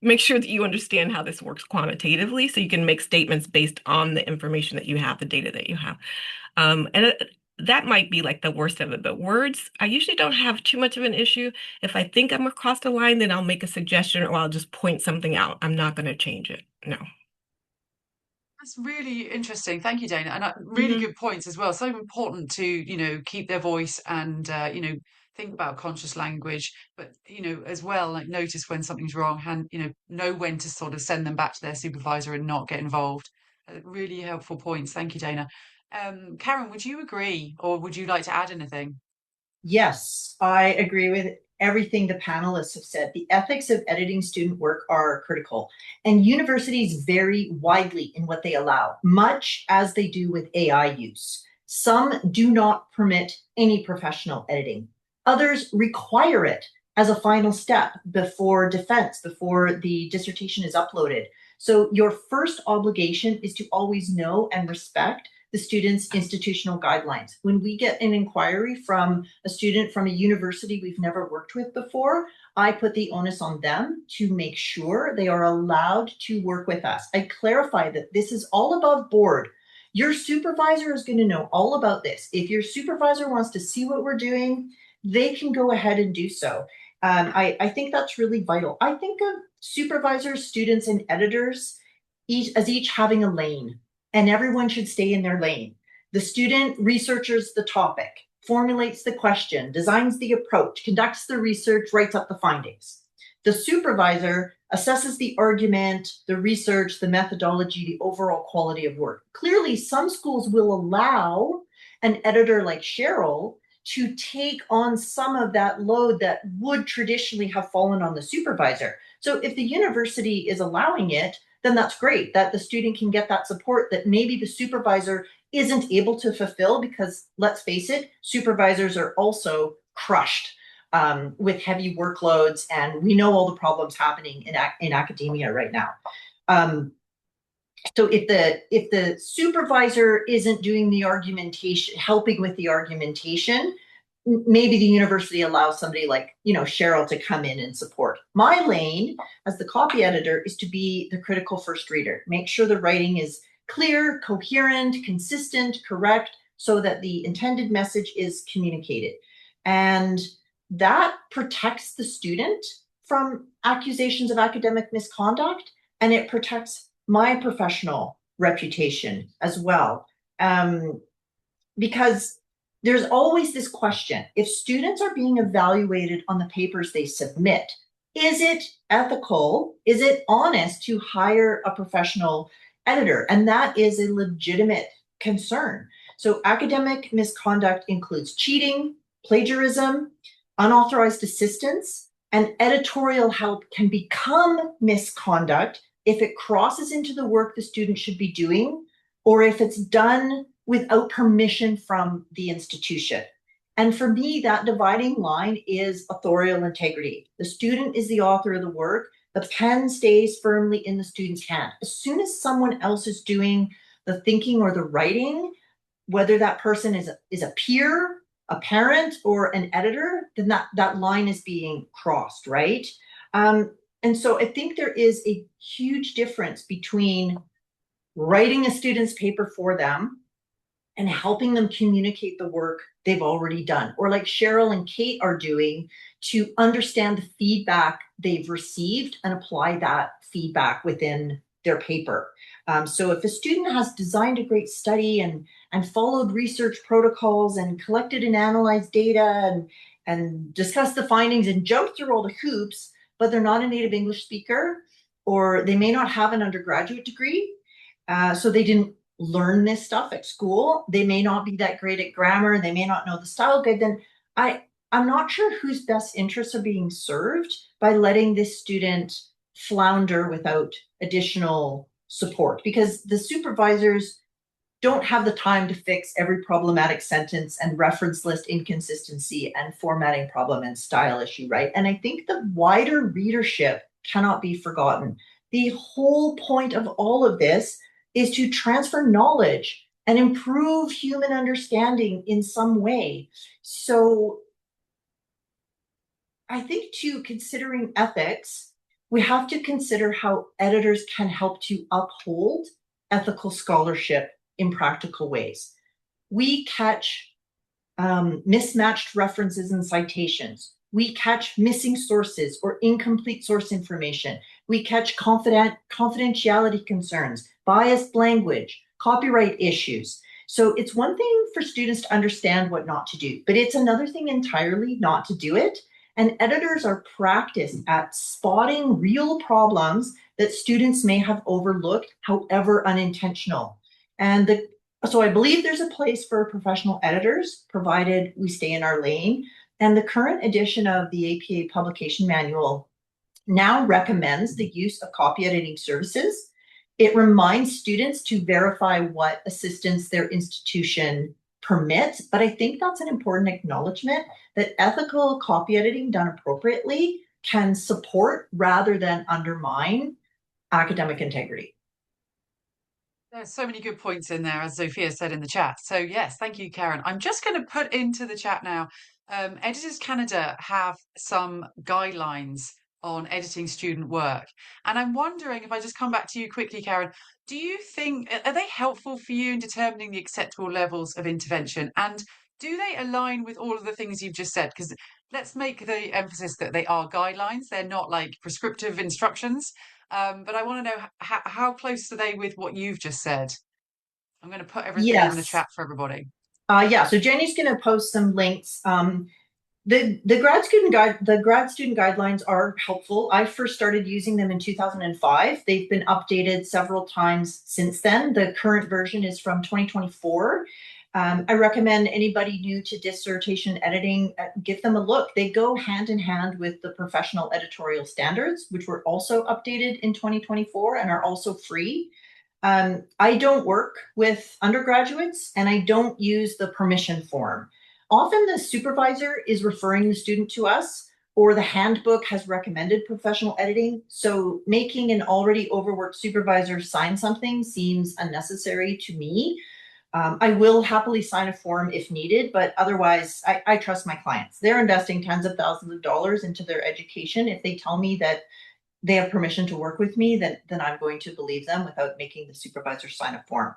make sure that you understand how this works quantitatively, so you can make statements based on the information that you have, the data that you have. That might be like the worst of it, but words, I usually don't have too much of an issue. If I think I'm across the line, then I'll make a suggestion or I'll just point something out. I'm not going to change it. No. That's really interesting. Thank you, Dana. And really Mhm. good points as well. So important to, keep their voice and, think about conscious language, but, as well, like notice when something's wrong and, know when to sort of send them back to their supervisor and not get involved. Really helpful points. Thank you, Dana. Karen, would you agree or would you like to add anything? Yes, I agree with everything the panelists have said. The ethics of editing student work are critical, and universities vary widely in what they allow, much as they do with AI use. Some do not permit any professional editing. Others require it as a final step before defense, before the dissertation is uploaded. So your first obligation is to always know and respect the student's institutional guidelines. When we get an inquiry from a student from a university we've never worked with before, I put the onus on them to make sure they are allowed to work with us. I clarify that this is all above board. Your supervisor is going to know all about this. If your supervisor wants to see what we're doing, they can go ahead and do so. I think that's really vital. I think of supervisors, students, and editors as each having a lane, and everyone should stay in their lane. The student researches the topic, formulates the question, designs the approach, conducts the research, writes up the findings. The supervisor assesses the argument, the research, the methodology, the overall quality of work. Clearly, some schools will allow an editor like Sheryl to take on some of that load that would traditionally have fallen on the supervisor. So if the university is allowing it, then that's great, that the student can get that support that maybe the supervisor isn't able to fulfill, because let's face it, supervisors are also crushed with heavy workloads, and we know all the problems happening in academia right now. So if the supervisor isn't doing the argumentation, helping with the argumentation, maybe the university allows somebody like, Sheryl to come in and support. My lane as the copy editor is to be the critical first reader. Make sure the writing is clear, coherent, consistent, correct, so that the intended message is communicated. And that protects the student from accusations of academic misconduct, and it protects my professional reputation as well. Because there's always this question: if students are being evaluated on the papers they submit, is it ethical? Is it honest to hire a professional editor? And that is a legitimate concern. So academic misconduct includes cheating, plagiarism, unauthorized assistance, and editorial help can become misconduct if it crosses into the work the student should be doing, or if it's done without permission from the institution. And for me, that dividing line is authorial integrity. The student is the author of the work. The pen stays firmly in the student's hand. As soon as someone else is doing the thinking or the writing, whether that person is a peer, a parent, or an editor, then that line is being crossed, right? And so I think there is a huge difference between writing a student's paper for them and helping them communicate the work they've already done, or like Sheryl and Kate are doing, to understand the feedback they've received and apply that feedback within their paper. So if a student has designed a great study and followed research protocols and collected and analyzed data and discussed the findings and jumped through all the hoops, but they're not a native English speaker, or they may not have an undergraduate degree, so they didn't learn this stuff at school, they may not be that great at grammar, they may not know the style guide, then I'm not sure whose best interests are being served by letting this student flounder without additional support, because the supervisors don't have the time to fix every problematic sentence and reference list inconsistency and formatting problem and style issue, right? And I think the wider readership cannot be forgotten. The whole point of all of this is to transfer knowledge and improve human understanding in some way. So I think too, considering ethics, we have to consider how editors can help to uphold ethical scholarship in practical ways. We catch mismatched references and citations. We catch missing sources or incomplete source information. We catch confidentiality concerns, biased language, copyright issues. So it's one thing for students to understand what not to do, but it's another thing entirely not to do it. And editors are practiced at spotting real problems that students may have overlooked, however unintentional. And so I believe there's a place for professional editors, provided we stay in our lane. And the current edition of the APA Publication Manual now recommends the use of copy editing services. It reminds students to verify what assistance their institution permits, but I think that's an important acknowledgement that ethical copy editing done appropriately can support rather than undermine academic integrity. There's so many good points in there, as Sophia said in the chat. So yes, thank you, Karen. I'm just going to put into the chat now, Editors Canada have some guidelines on editing student work. And I'm wondering, if I just come back to you quickly, Karen, do you think, are they helpful for you in determining the acceptable levels of intervention? And do they align with all of the things you've just said? Because let's make the emphasis that they are guidelines. They're not like prescriptive instructions. But I want to know how close are they with what you've just said? I'm going to put everything in the chat for everybody. Yeah, so Jenny's going to post some links. The grad student guidelines are helpful. I first started using them in 2005. They've been updated several times since then. The current version is from 2024. I recommend anybody new to dissertation editing, give them a look. They go hand in hand with the professional editorial standards, which were also updated in 2024 and are also free. I don't work with undergraduates and I don't use the permission form. Often the supervisor is referring the student to us, or the handbook has recommended professional editing. So making an already overworked supervisor sign something seems unnecessary to me. I will happily sign a form if needed, but otherwise I trust my clients. They're investing tens of thousands of dollars into their education. If they tell me that they have permission to work with me, then I'm going to believe them without making the supervisor sign a form.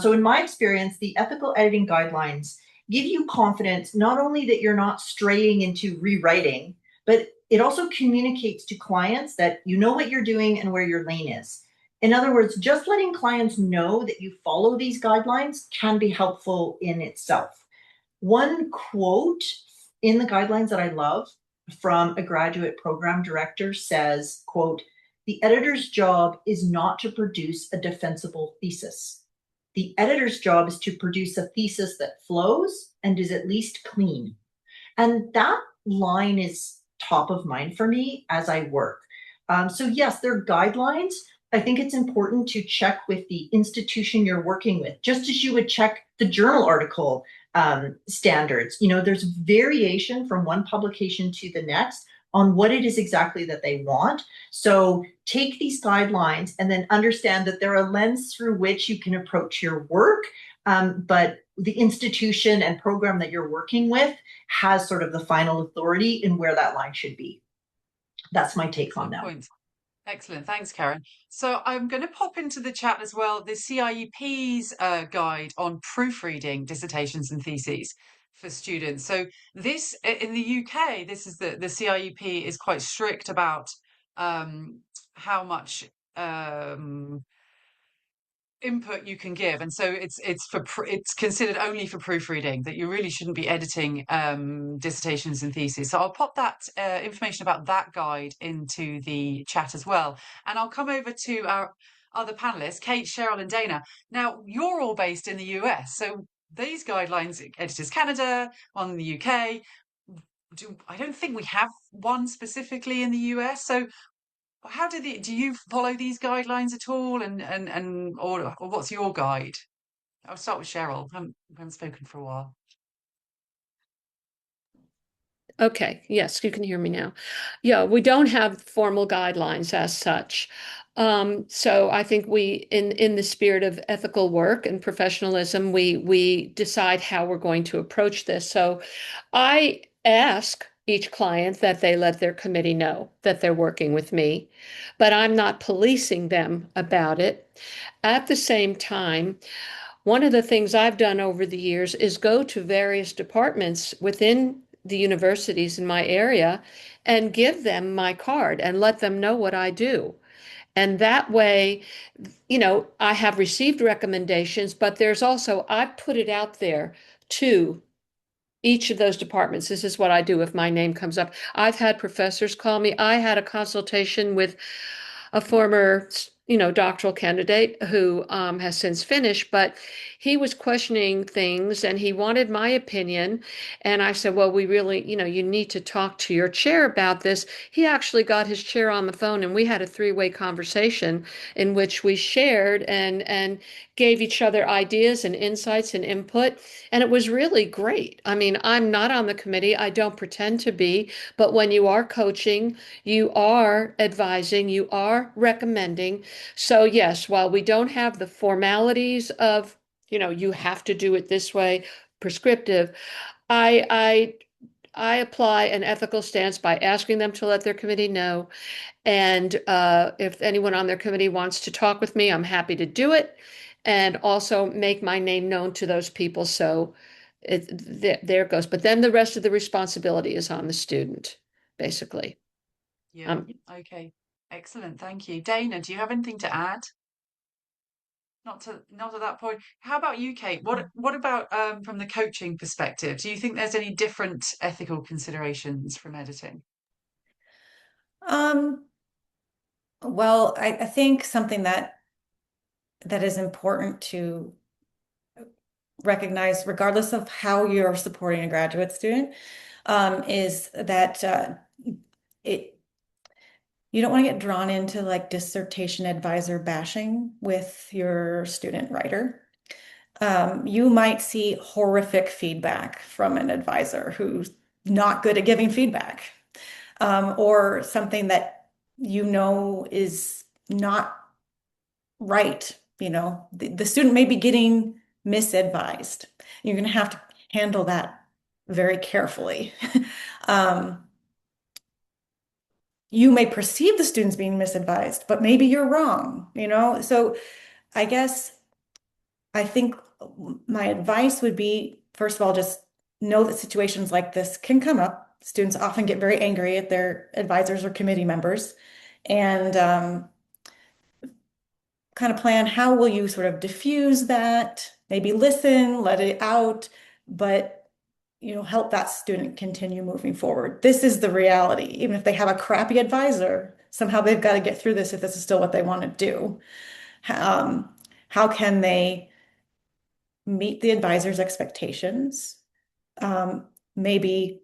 So in my experience, the ethical editing guidelines give you confidence, not only that you're not straying into rewriting, but it also communicates to clients that you know what you're doing and where your lane is. In other words, just letting clients know that you follow these guidelines can be helpful in itself. One quote in the guidelines that I love from a graduate program director says, quote, "The editor's job is not to produce a defensible thesis. The editor's job is to produce a thesis that flows and is at least clean." And that line is top of mind for me as I work. So yes, there are guidelines. I think it's important to check with the institution you're working with, just as you would check the journal article standards. There's variation from one publication to the next on what it is exactly that they want. So take these guidelines and then understand that they're a lens through which you can approach your work. But the institution and program that you're working with has sort of the final authority in where that line should be. That's my take on that. Point. Excellent. Thanks, Karen. So I'm going to pop into the chat as well the CIEP's guide on proofreading dissertations and theses for students. So this, in the UK, this is the CIEP is quite strict about how much input you can give, and so it's considered only for proofreading, that you really shouldn't be editing dissertations and theses. So I'll pop that information about that guide into the chat as well, and I'll come over to our other panelists, Kate, Sheryl, and Dana. Now, you're all based in the US, so these guidelines, Editors Canada, one in the UK. I don't think we have one specifically in the US. So how do you follow these guidelines at all, or what's your guide? I'll start with Sheryl. I haven't spoken for a while. Okay, yes, you can hear me now. Yeah, we don't have formal guidelines as such. So I think we, in the spirit of ethical work and professionalism, we decide how we're going to approach this. So I ask each client that they let their committee know that they're working with me, but I'm not policing them about it. At the same time, one of the things I've done over the years is go to various departments within the universities in my area and give them my card and let them know what I do. And that way, I have received recommendations, but there's also, I've put it out there to each of those departments. This is what I do if my name comes up. I've had professors call me. I had a consultation with a former, doctoral candidate who has since finished, but he was questioning things and he wanted my opinion. And I said, well, we really, you need to talk to your chair about this. He actually got his chair on the phone and we had a three-way conversation in which we shared and gave each other ideas and insights and input. And it was really great. I mean, I'm not on the committee. I don't pretend to be, but when you are coaching, you are advising, you are recommending. So yes, while we don't have the formalities of, you have to do it this way, prescriptive, I apply an ethical stance by asking them to let their committee know. And if anyone on their committee wants to talk with me, I'm happy to do it. And also make my name known to those people. So there it goes. But then the rest of the responsibility is on the student, basically. Yeah. Okay. Excellent. Thank you. Dana, do you have anything to add? Not at that point. How about you, Kate? What about from the coaching perspective? Do you think there's any different ethical considerations from editing? Well, I think something that is important to recognize, regardless of how you're supporting a graduate student, is that you don't want to get drawn into like dissertation advisor bashing with your student writer. You might see horrific feedback from an advisor who's not good at giving feedback, or something that is not right. The student may be getting misadvised. You're going to have to handle that very carefully. You may perceive the students being misadvised, but maybe you're wrong, So I guess I think my advice would be, first of all, just know that situations like this can come up. Students often get very angry at their advisors or committee members, and kind of plan how will you sort of diffuse that, maybe listen, let it out, but help that student continue moving forward. This is the reality. Even if they have a crappy advisor, somehow they've got to get through this if this is still what they want to do. How can they meet the advisor's expectations? Maybe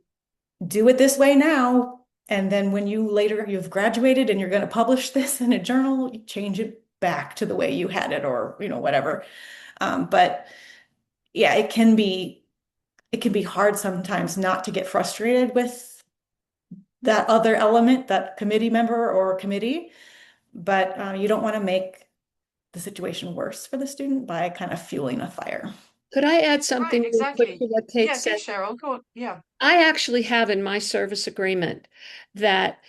do it this way now, and then when you've graduated and you're going to publish this in a journal, you change it back to the way you had it, or whatever. But yeah, it can be hard sometimes not to get frustrated with that other element, that committee member or committee, but you don't want to make the situation worse for the student by kind of fueling a fire. Could I add Right, something really quick exactly. to what Kate Yeah, said? go, Cheryl. Go on. Yeah. I actually have in my service agreement that,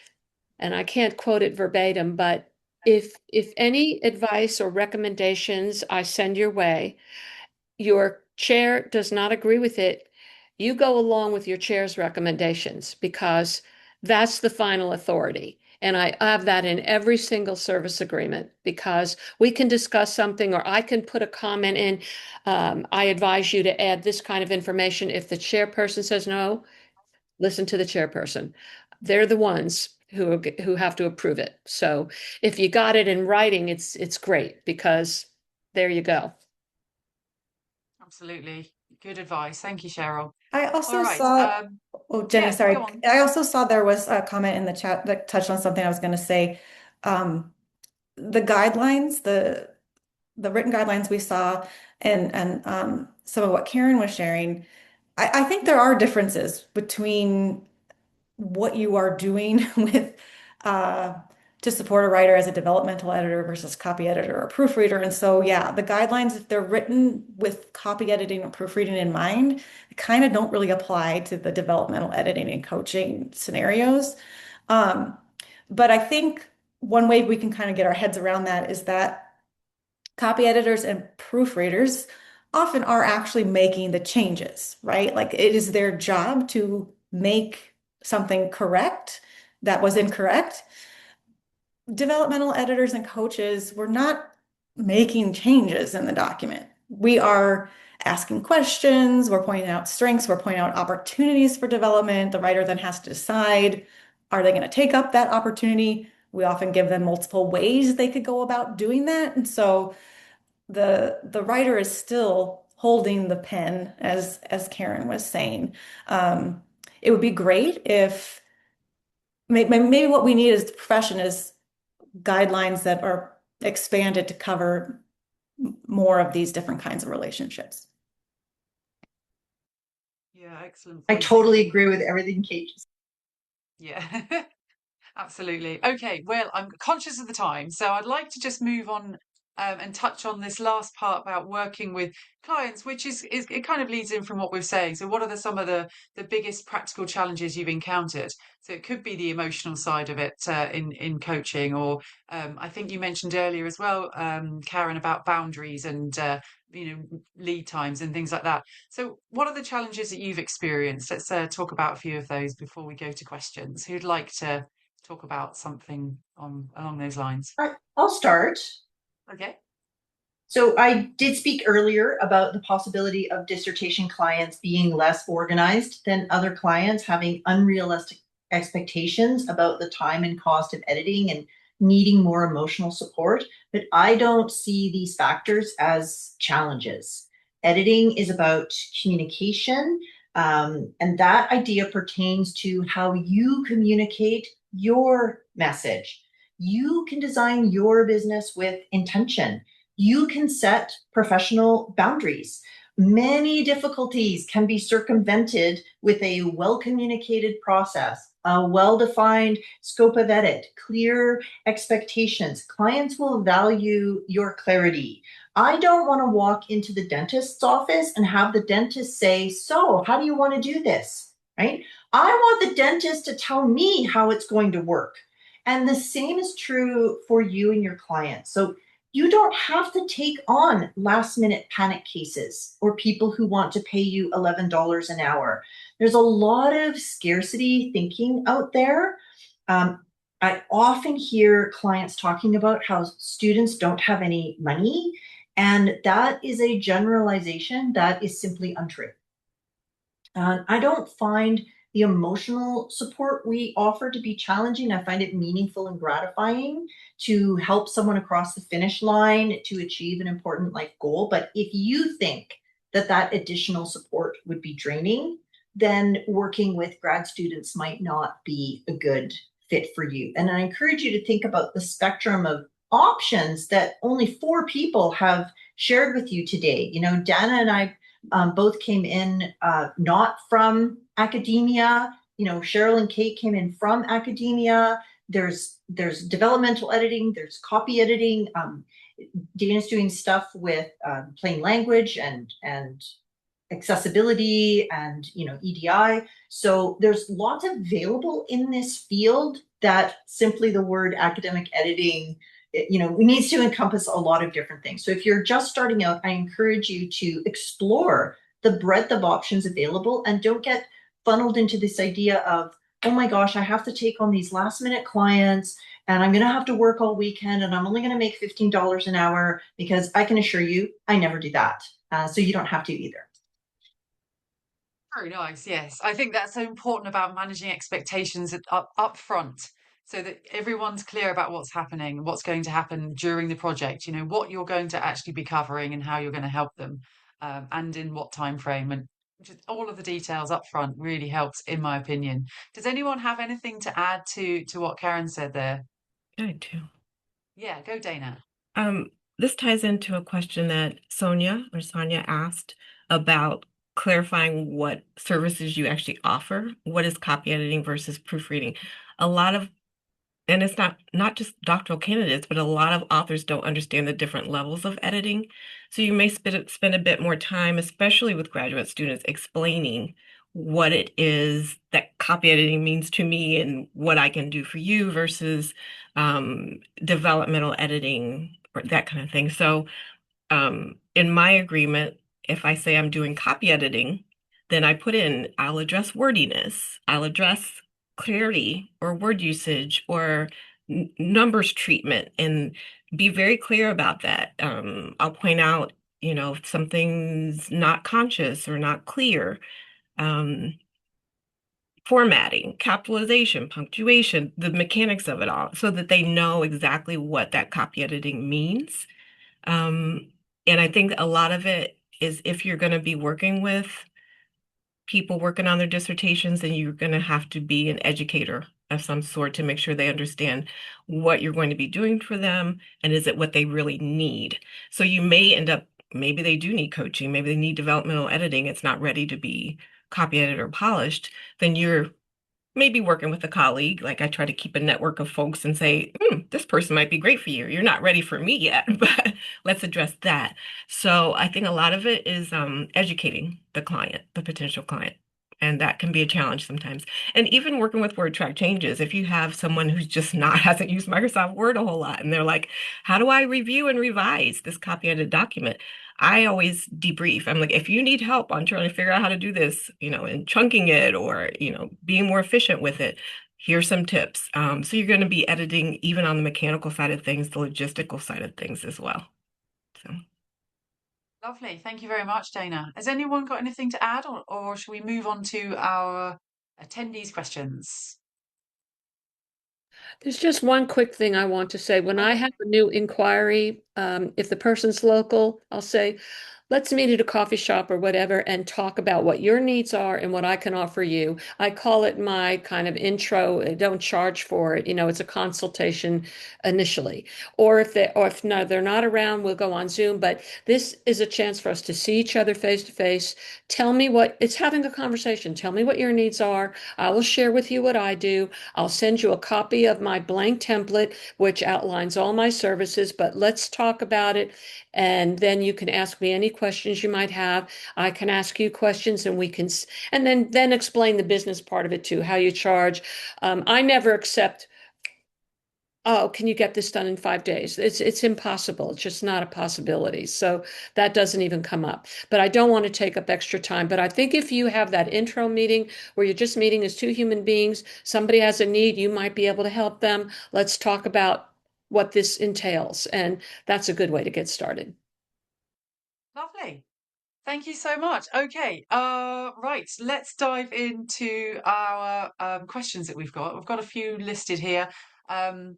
and I can't quote it verbatim, but if any advice or recommendations I send your way, your chair does not agree with it, you go along with your chair's recommendations because that's the final authority. And I have that in every single service agreement because we can discuss something or I can put a comment in. I advise you to add this kind of information. If the chairperson says no, listen to the chairperson. They're the ones who have to approve it. So if you got it in writing, it's great because there you go. Absolutely. Good advice. Thank you, Cheryl. I All also right. saw, oh, Jenny, Yeah, sorry. go on. I also saw there was a comment in the chat that touched on something I was going to say. The guidelines, the written guidelines we saw, and some of what Karen was sharing, I think there are differences between what you are doing with uh, to support a writer as a developmental editor versus copy editor or proofreader. And so, yeah, the guidelines, if they're written with copy editing or proofreading in mind, kind of don't really apply to the developmental editing and coaching scenarios. Um, but I think one way we can kind of get our heads around that is that copy editors and proofreaders often are actually making the changes, right? Like it is their job to make something correct that was incorrect. Developmental editors and coaches, we're not making changes in the document. We are asking questions, we're pointing out strengths, we're pointing out opportunities for development. The writer then has to decide, are they going to take up that opportunity? We often give them multiple ways they could go about doing that. And so the writer is still holding the pen, as Karen was saying. It would be great if maybe what we need as the profession is guidelines that are expanded to cover more of these different kinds of relationships. Yeah, excellent I point. totally agree with everything Kate just said. Yeah. Absolutely. Okay, well, I'm conscious of the time, so I'd like to just move on and touch on this last part about working with clients, which is it kind of leads in from what we're saying. So, what are some of the biggest practical challenges you've encountered? So, it could be the emotional side of it in coaching, or I think you mentioned earlier as well, Karen, about boundaries and lead times and things like that. So, what are the challenges that you've experienced? Let's talk about a few of those before we go to questions. Who'd like to talk about something along those lines? I'll start. Okay. So I did speak earlier about the possibility of dissertation clients being less organized than other clients, having unrealistic expectations about the time and cost of editing and needing more emotional support. But I don't see these factors as challenges. Editing is about communication, and that idea pertains to how you communicate your message. You can design your business with intention. You can set professional boundaries. Many difficulties can be circumvented with a well-communicated process, a well-defined scope of edit, clear expectations. Clients will value your clarity. I don't want to walk into the dentist's office and have the dentist say, "So, how do you want to do this?" Right? I want the dentist to tell me how it's going to work. And the same is true for you and your clients. So you don't have to take on last minute panic cases or people who want to pay you $11 an hour. There's a lot of scarcity thinking out there. I often hear clients talking about how students don't have any money, and that is a generalization that is simply untrue. I don't find the emotional support we offer to be challenging. I find it meaningful and gratifying to help someone across the finish line to achieve an important life goal. But if you think that that additional support would be draining, then working with grad students might not be a good fit for you. And I encourage you to think about the spectrum of options that only 4 people have shared with you today. You know, Dana and I both came in not from academia. You know, Sheryl and Kate came in from academia. There's developmental editing, there's copy editing. Dana's doing stuff with plain language and accessibility and, you know, EDI. So there's lots available in this field that simply the word academic editing, you know, needs to encompass a lot of different things. So if you're just starting out, I encourage you to explore the breadth of options available and don't get funneled into this idea of, oh my gosh, I have to take on these last minute clients and I'm going to have to work all weekend and I'm only going to make $15 an hour, because I can assure you, I never do that. So you don't have to either. Very nice. Yes, I think that's so important about managing expectations up front, so that everyone's clear about what's happening, what's going to happen during the project. You know what you're going to actually be covering and how you're going to help them, and in what time frame, and just all of the details up front really helps, in my opinion. Does anyone have anything to add to what Karen said there? I do. Yeah, go Dana. Um, this ties into a question that Sonia asked about clarifying what services you actually offer. What is copy editing versus proofreading? A lot of, and it's not just doctoral candidates, but a lot of authors don't understand the different levels of editing. So you may spend a bit more time, especially with graduate students, explaining what it is that copy editing means to me and what I can do for you versus developmental editing or that kind of thing. So in my agreement, if I say I'm doing copy editing, then I put in, I'll address wordiness, I'll address clarity or word usage or numbers treatment, and be very clear about that. I'll point out, you know, if something's not conscious or not clear. Formatting, capitalization, punctuation, the mechanics of it all, so that they know exactly what that copy editing means. And I think a lot of it is, if you're going to be working with people working on their dissertations, then you're going to have to be an educator of some sort to make sure they understand what you're going to be doing for them and is it what they really need. So you may end up, maybe they do need coaching, maybe they need developmental editing, it's not ready to be copy edited or polished, then you're maybe working with a colleague. Like I try to keep a network of folks and say, this person might be great for you. You're not ready for me yet, but let's address that. So I think a lot of it is educating the client, the potential client. And that can be a challenge sometimes. And even working with word track changes, if you have someone who's just not, hasn't used Microsoft Word a whole lot, and they're like, how do I review and revise this copy edited document? I always debrief. I'm like, if you need help on trying to figure out how to do this, you know, and chunking it or, you know, being more efficient with it, here's some tips. So you're going to be editing even on the mechanical side of things, the logistical side of things as well. So. Lovely. Thank you very much, Dana. Has anyone got anything to add, or should we move on to our attendees' questions? There's just one quick thing I want to say. When I Okay. have a new inquiry, if the person's local, I'll say, let's meet at a coffee shop or whatever and talk about what your needs are and what I can offer you. I call it my kind of intro. I don't charge for it. You know, it's a consultation initially. Or if no, they're not around, we'll go on Zoom. But this is a chance for us to see each other face to face. Tell me what it's having a conversation. Tell me what your needs are. I will share with you what I do. I'll send you a copy of my blank template, which outlines all my services, but let's talk about it. And then you can ask me any questions you might have. I can ask you questions and we can, and then explain the business part of it too, how you charge. I never accept, oh, can you get this done in 5 days? It's impossible. It's just not a possibility. So that doesn't even come up. But I don't want to take up extra time. But I think if you have that intro meeting where you're just meeting as two human beings, somebody has a need, you might be able to help them. Let's talk about what this entails. And that's a good way to get started. Lovely. Thank you so much. Okay, right, let's dive into our questions that we've got. We've got a few listed here. Um,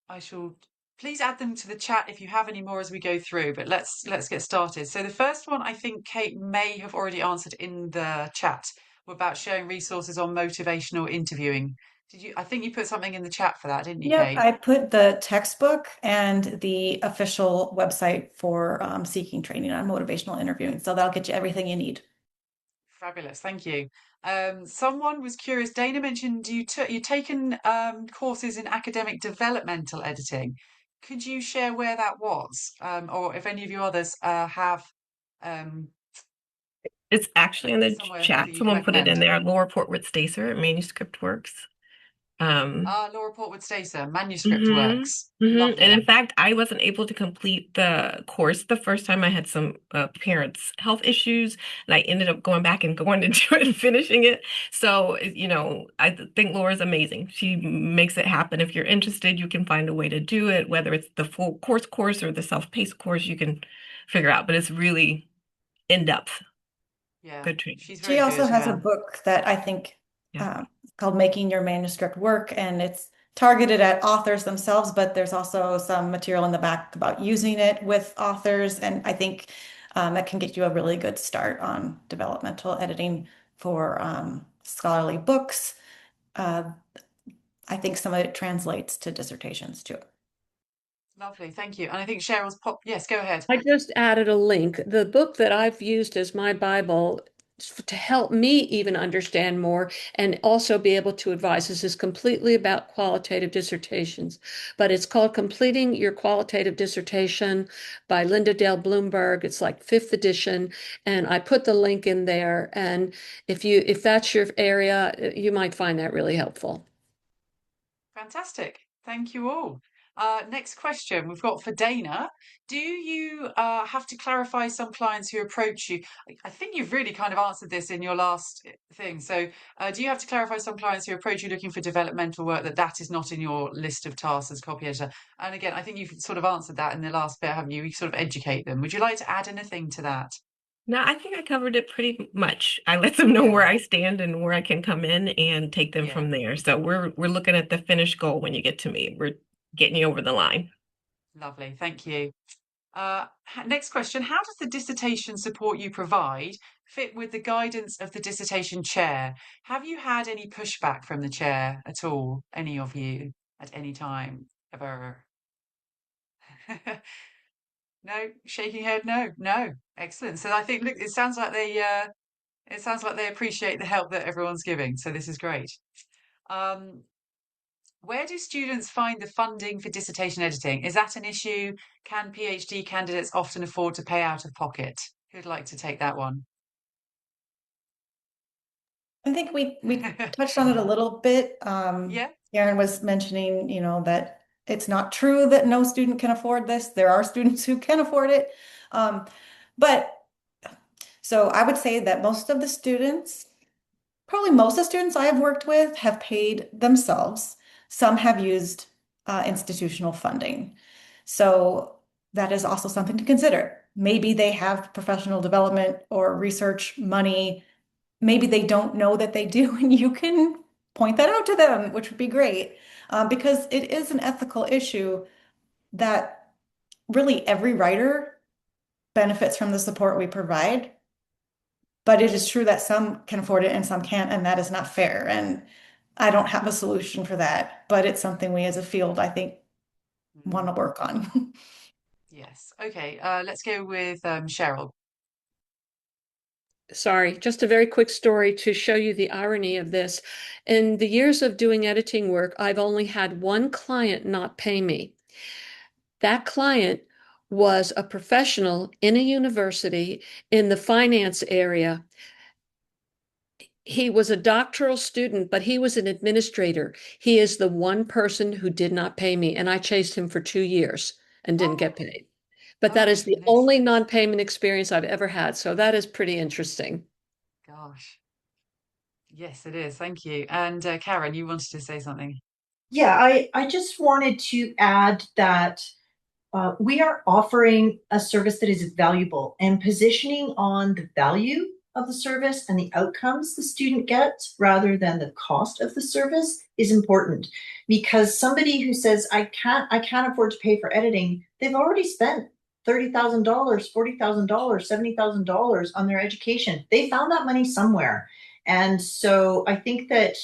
I shall please add them to the chat if you have any more as we go through, but let's get started. So the first one I think Kate may have already answered in the chat about sharing resources on motivational interviewing. Did you? I think you put something in the chat for that, didn't you, Yep, Kate? I put the textbook and the official website for seeking training on motivational interviewing. So that'll get you everything you need. Fabulous, thank you. Someone was curious. Dana mentioned you've taken courses in academic developmental editing. Could you share where that was, or if any of you others have um, It's actually in the somewhere that chat. you could Someone put it in recommend? there. Laura Portwood Stacer at Manuscript Works. Laura Portwood Stacer, Manuscript hmm Works. And in Lovely. fact, I wasn't able to complete the course the first time. I had some parents' health issues, and I ended up going back and going to do it and finishing it. So, I think Laura's amazing. She makes it happen. If you're interested, you can find a way to do it, whether it's the full course or the self-paced course, you can figure out. But it's really in-depth, Yeah, good training. she's She very also good. has a Yeah. book that I think Yeah. called Making Your Manuscript Work, and it's targeted at authors themselves, but there's also some material in the back about using it with authors, and I think that can get you a really good start on developmental editing for scholarly books. Uh, I think some of it translates to dissertations too. Lovely, thank you. And I think Cheryl's pop. Yes, go ahead. I just added a link. The book that I've used as my Bible to help me even understand more and also be able to advise. This is completely about qualitative dissertations, but it's called Completing Your Qualitative Dissertation by Linda Dale Bloomberg. It's like fifth edition, and I put the link in there. And if that's your area, you might find that really helpful. Fantastic. Thank you all. Next question we've got for Dana. Do you have to clarify some clients who approach you? I think you've really kind of answered this in your last thing. So, do you have to clarify some clients who approach you looking for developmental work that is not in your list of tasks as copy editor? And again, I think you've sort of answered that in the last bit, haven't you? You sort of educate them. Would you like to add anything to that? No, I think I covered it pretty much. I let them know Yeah, where I stand and where I can come in and take them yeah. from there. So we're looking at the finished goal when you get to me. We're getting you over the line. Lovely. Thank you. Next question. How does the dissertation support you provide fit with the guidance of the dissertation chair? Have you had any pushback from the chair at all? Any of you at any time ever? No, shaking head. No, no. Excellent. So I think look, it sounds like they appreciate the help that everyone's giving. So this is great. Um, where do students find the funding for dissertation editing? Is that an issue? Can PhD candidates often afford to pay out of pocket? Who'd like to take that one? I think we touched on it a little bit. Yeah. Karen was mentioning, that it's not true that no student can afford this. There are students who can afford it. Um, but so I would say that probably most of the students I have worked with have paid themselves. Some have used institutional funding. So that is also something to consider. Maybe they have professional development or research money. Maybe they don't know that they do, and you can point that out to them, which would be great. Because it is an ethical issue that really every writer benefits from the support we provide. But it is true that some can afford it and some can't, and that is not fair. And I don't have a solution for that, but it's something we as a field, I think, want Mm, to work on. yes. Okay. Let's go with Cheryl. Sorry, just a very quick story to show you the irony of this. In the years of doing editing work, I've only had one client not pay me. That client was a professional in a university in the finance area. He was a doctoral student, but he was an administrator. He is the one person who did not pay me, and I chased him for 2 years and didn't get Oh, paid. But oh that my is the goodness. only non-payment experience I've ever had. So that is pretty interesting. Gosh. Yes, it is. Thank you. And Karen, you wanted to say something. Yeah, I just wanted to add that we are offering a service that is valuable, and positioning on the value of the service and the outcomes the student gets rather than the cost of the service is important, because somebody who says I can't afford to pay for editing, they've already spent $30,000, $40,000, $70,000 on their education. They found that money somewhere. And so I think that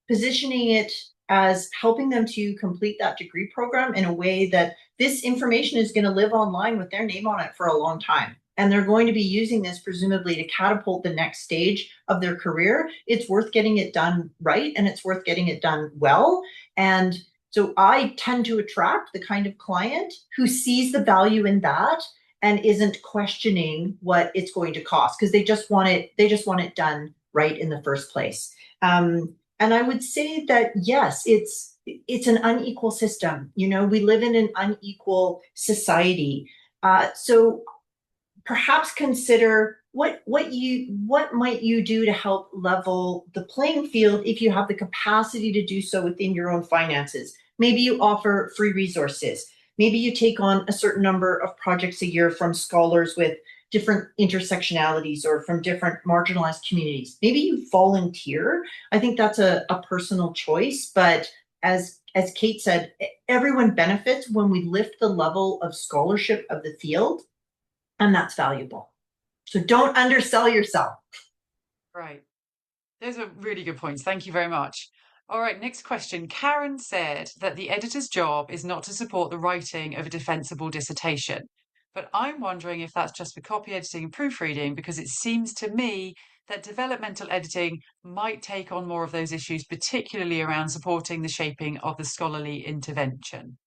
positioning it as helping them to complete that degree program in a way that this information is going to live online with their name on it for a long time. And they're going to be using this presumably to catapult the next stage of their career. It's worth getting it done right, and it's worth getting it done well. And so I tend to attract the kind of client who sees the value in that and isn't questioning what it's going to cost, because they just want it done right in the first place. And I would say that, yes, it's an unequal system. You know, we live in an unequal society. So perhaps consider what might you do to help level the playing field if you have the capacity to do so within your own finances. Maybe you offer free resources. Maybe you take on a certain number of projects a year from scholars with different intersectionalities or from different marginalized communities. Maybe you volunteer. I think that's a personal choice, but as Kate said, everyone benefits when we lift the level of scholarship of the field, and that's valuable. So don't undersell yourself. Right. Those are really good points. Thank you very much. All right, next question. Karen said that the editor's job is not to support the writing of a defensible dissertation. But I'm wondering if that's just for copy editing and proofreading, because it seems to me that developmental editing might take on more of those issues, particularly around supporting the shaping of the scholarly intervention.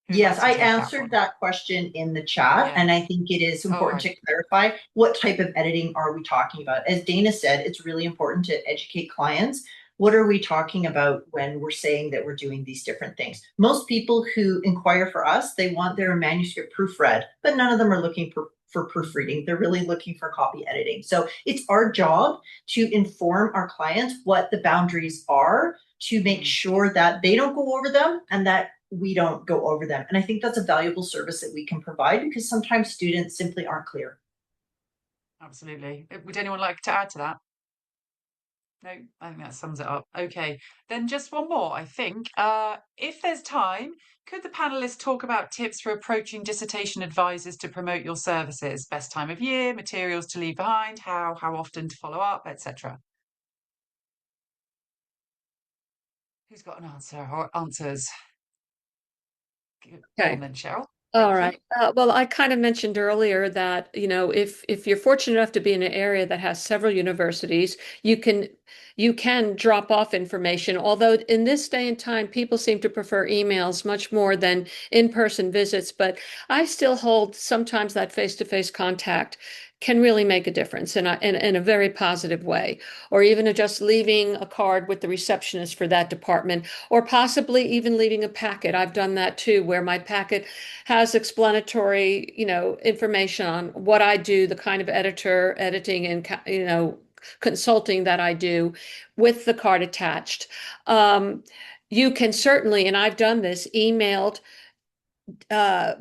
Who'd Yes, like to I take that answered one? that question in the chat, Yeah. and I think it is All important right. to clarify what type of editing are we talking about. As Dana said, it's really important to educate clients. What are we talking about when we're saying that we're doing these different things? Most people who inquire for us, they want their manuscript proofread, but none of them are looking for proofreading. They're really looking for copy editing. So it's our job to inform our clients what the boundaries are, to make sure that they don't go over them and that we don't go over them. And I think that's a valuable service that we can provide, because sometimes students simply aren't clear. Absolutely. Would anyone like to add to that? No, I think that sums it up. Okay, then just one more, I think. If there's time, could the panelists talk about tips for approaching dissertation advisors to promote your services? Best time of year, materials to leave behind, how often to follow up, etc. Who's got an answer or answers? Go Okay. on then, Cheryl. All Thank you. right. Well, I kind of mentioned earlier that, you know, if you're fortunate enough to be in an area that has several universities, you can drop off information. Although in this day and time, people seem to prefer emails much more than in-person visits, but I still hold sometimes that face-to-face contact can really make a difference in a very positive way. Or even just leaving a card with the receptionist for that department, or possibly even leaving a packet. I've done that too, where my packet has explanatory, information on what I do, the kind of editing and, consulting that I do with the card attached. You can certainly, and I've done this, emailed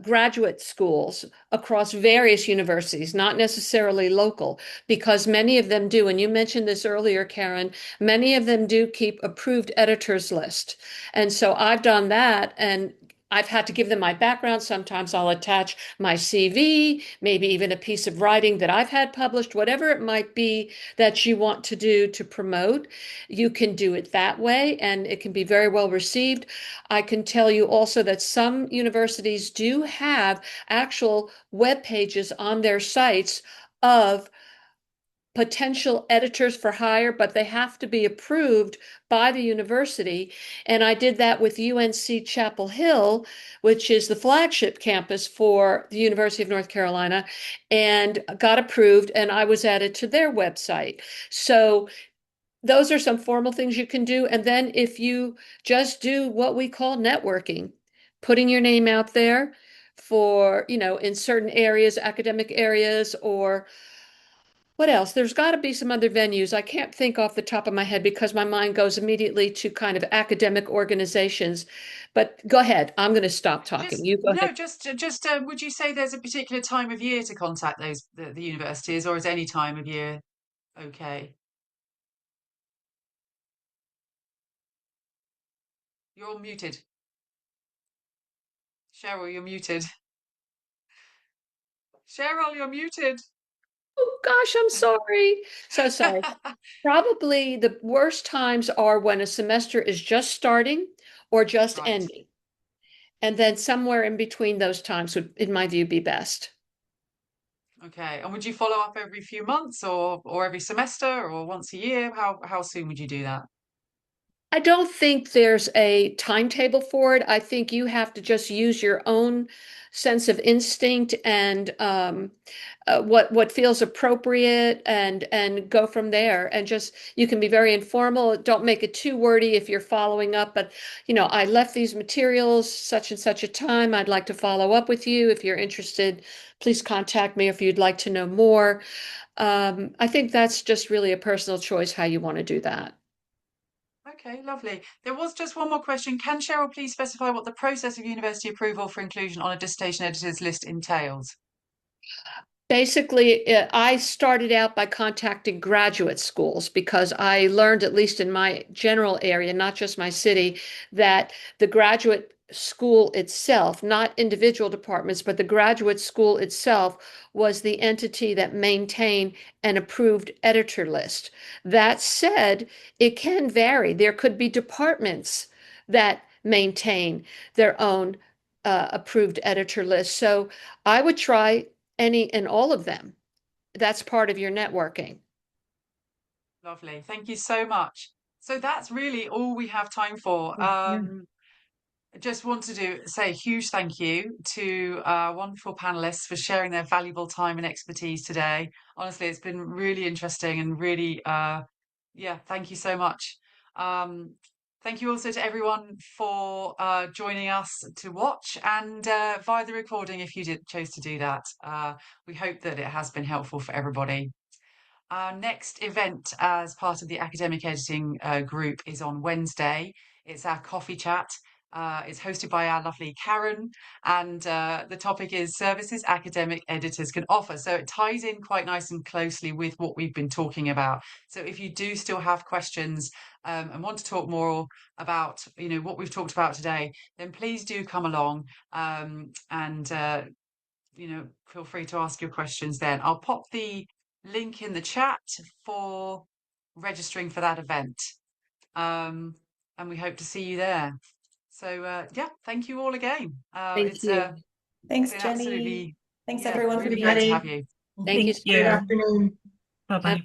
graduate schools across various universities, not necessarily local, because many of them do. And you mentioned this earlier, Karen, many of them do keep approved editors list. And so I've done that, and I've had to give them my background. Sometimes I'll attach my CV, maybe even a piece of writing that I've had published, whatever it might be that you want to do to promote. You can do it that way, and it can be very well received. I can tell you also that some universities do have actual web pages on their sites of potential editors for hire, but they have to be approved by the university. And I did that with UNC Chapel Hill, which is the flagship campus for the University of North Carolina, and got approved, and I was added to their website. So those are some formal things you can do. And then if you just do what we call networking, putting your name out there for, in certain areas, academic areas, or What else? There's got to be some other venues. I can't think off the top of my head because my mind goes immediately to kind of academic organizations. But go ahead. I'm going to stop talking. Just You go no, ahead. just would you say there's a particular time of year to contact the universities, or is any time of year okay? You're muted. Cheryl, you're muted. Cheryl, you're muted. Oh gosh, I'm sorry. So sorry. Probably the worst times are when a semester is just starting or just Right. ending. And then somewhere in between those times would, in my view, be best. Okay. And would you follow up every few months or every semester or once a year? How soon would you do that? I don't think there's a timetable for it. I think you have to just use your own sense of instinct and what feels appropriate and go from there. And just you can be very informal. Don't make it too wordy if you're following up. But I left these materials such and such a time. I'd like to follow up with you. If you're interested, please contact me if you'd like to know more. I think that's just really a personal choice how you want to do that. Okay, lovely. There was just one more question. Can Cheryl please specify what the process of university approval for inclusion on a dissertation editor's list entails? Basically, I started out by contacting graduate schools because I learned, at least in my general area, not just my city, that the graduate school itself, not individual departments, but the graduate school itself was the entity that maintained an approved editor list. That said, it can vary. There could be departments that maintain their own approved editor list. So I would try any and all of them. That's part of your networking. Lovely. Thank you so much. So that's really all we have time for. Yeah. I just want to say a huge thank you to our wonderful panelists for sharing their valuable time and expertise today. Honestly, it's been really interesting and really, yeah, thank you so much. Um, Thank you also to everyone for joining us to watch and via the recording if you chose to do that. We hope that it has been helpful for everybody. Our next event as part of the academic editing group is on Wednesday. It's our coffee chat. It's hosted by our lovely Karen, and the topic is services academic editors can offer. So it ties in quite nice and closely with what we've been talking about. So if you do still have questions and want to talk more about, what we've talked about today, then please do come along and feel free to ask your questions then. I'll pop the link in the chat for registering for that event. And we hope to see you there. So yeah, thank you all again. Thank It's you. Thanks, been Jenny. absolutely, Thanks yeah, everyone for really being great to here. have Everybody, you. Thank you Thank so good you. much. afternoon. Bye bye.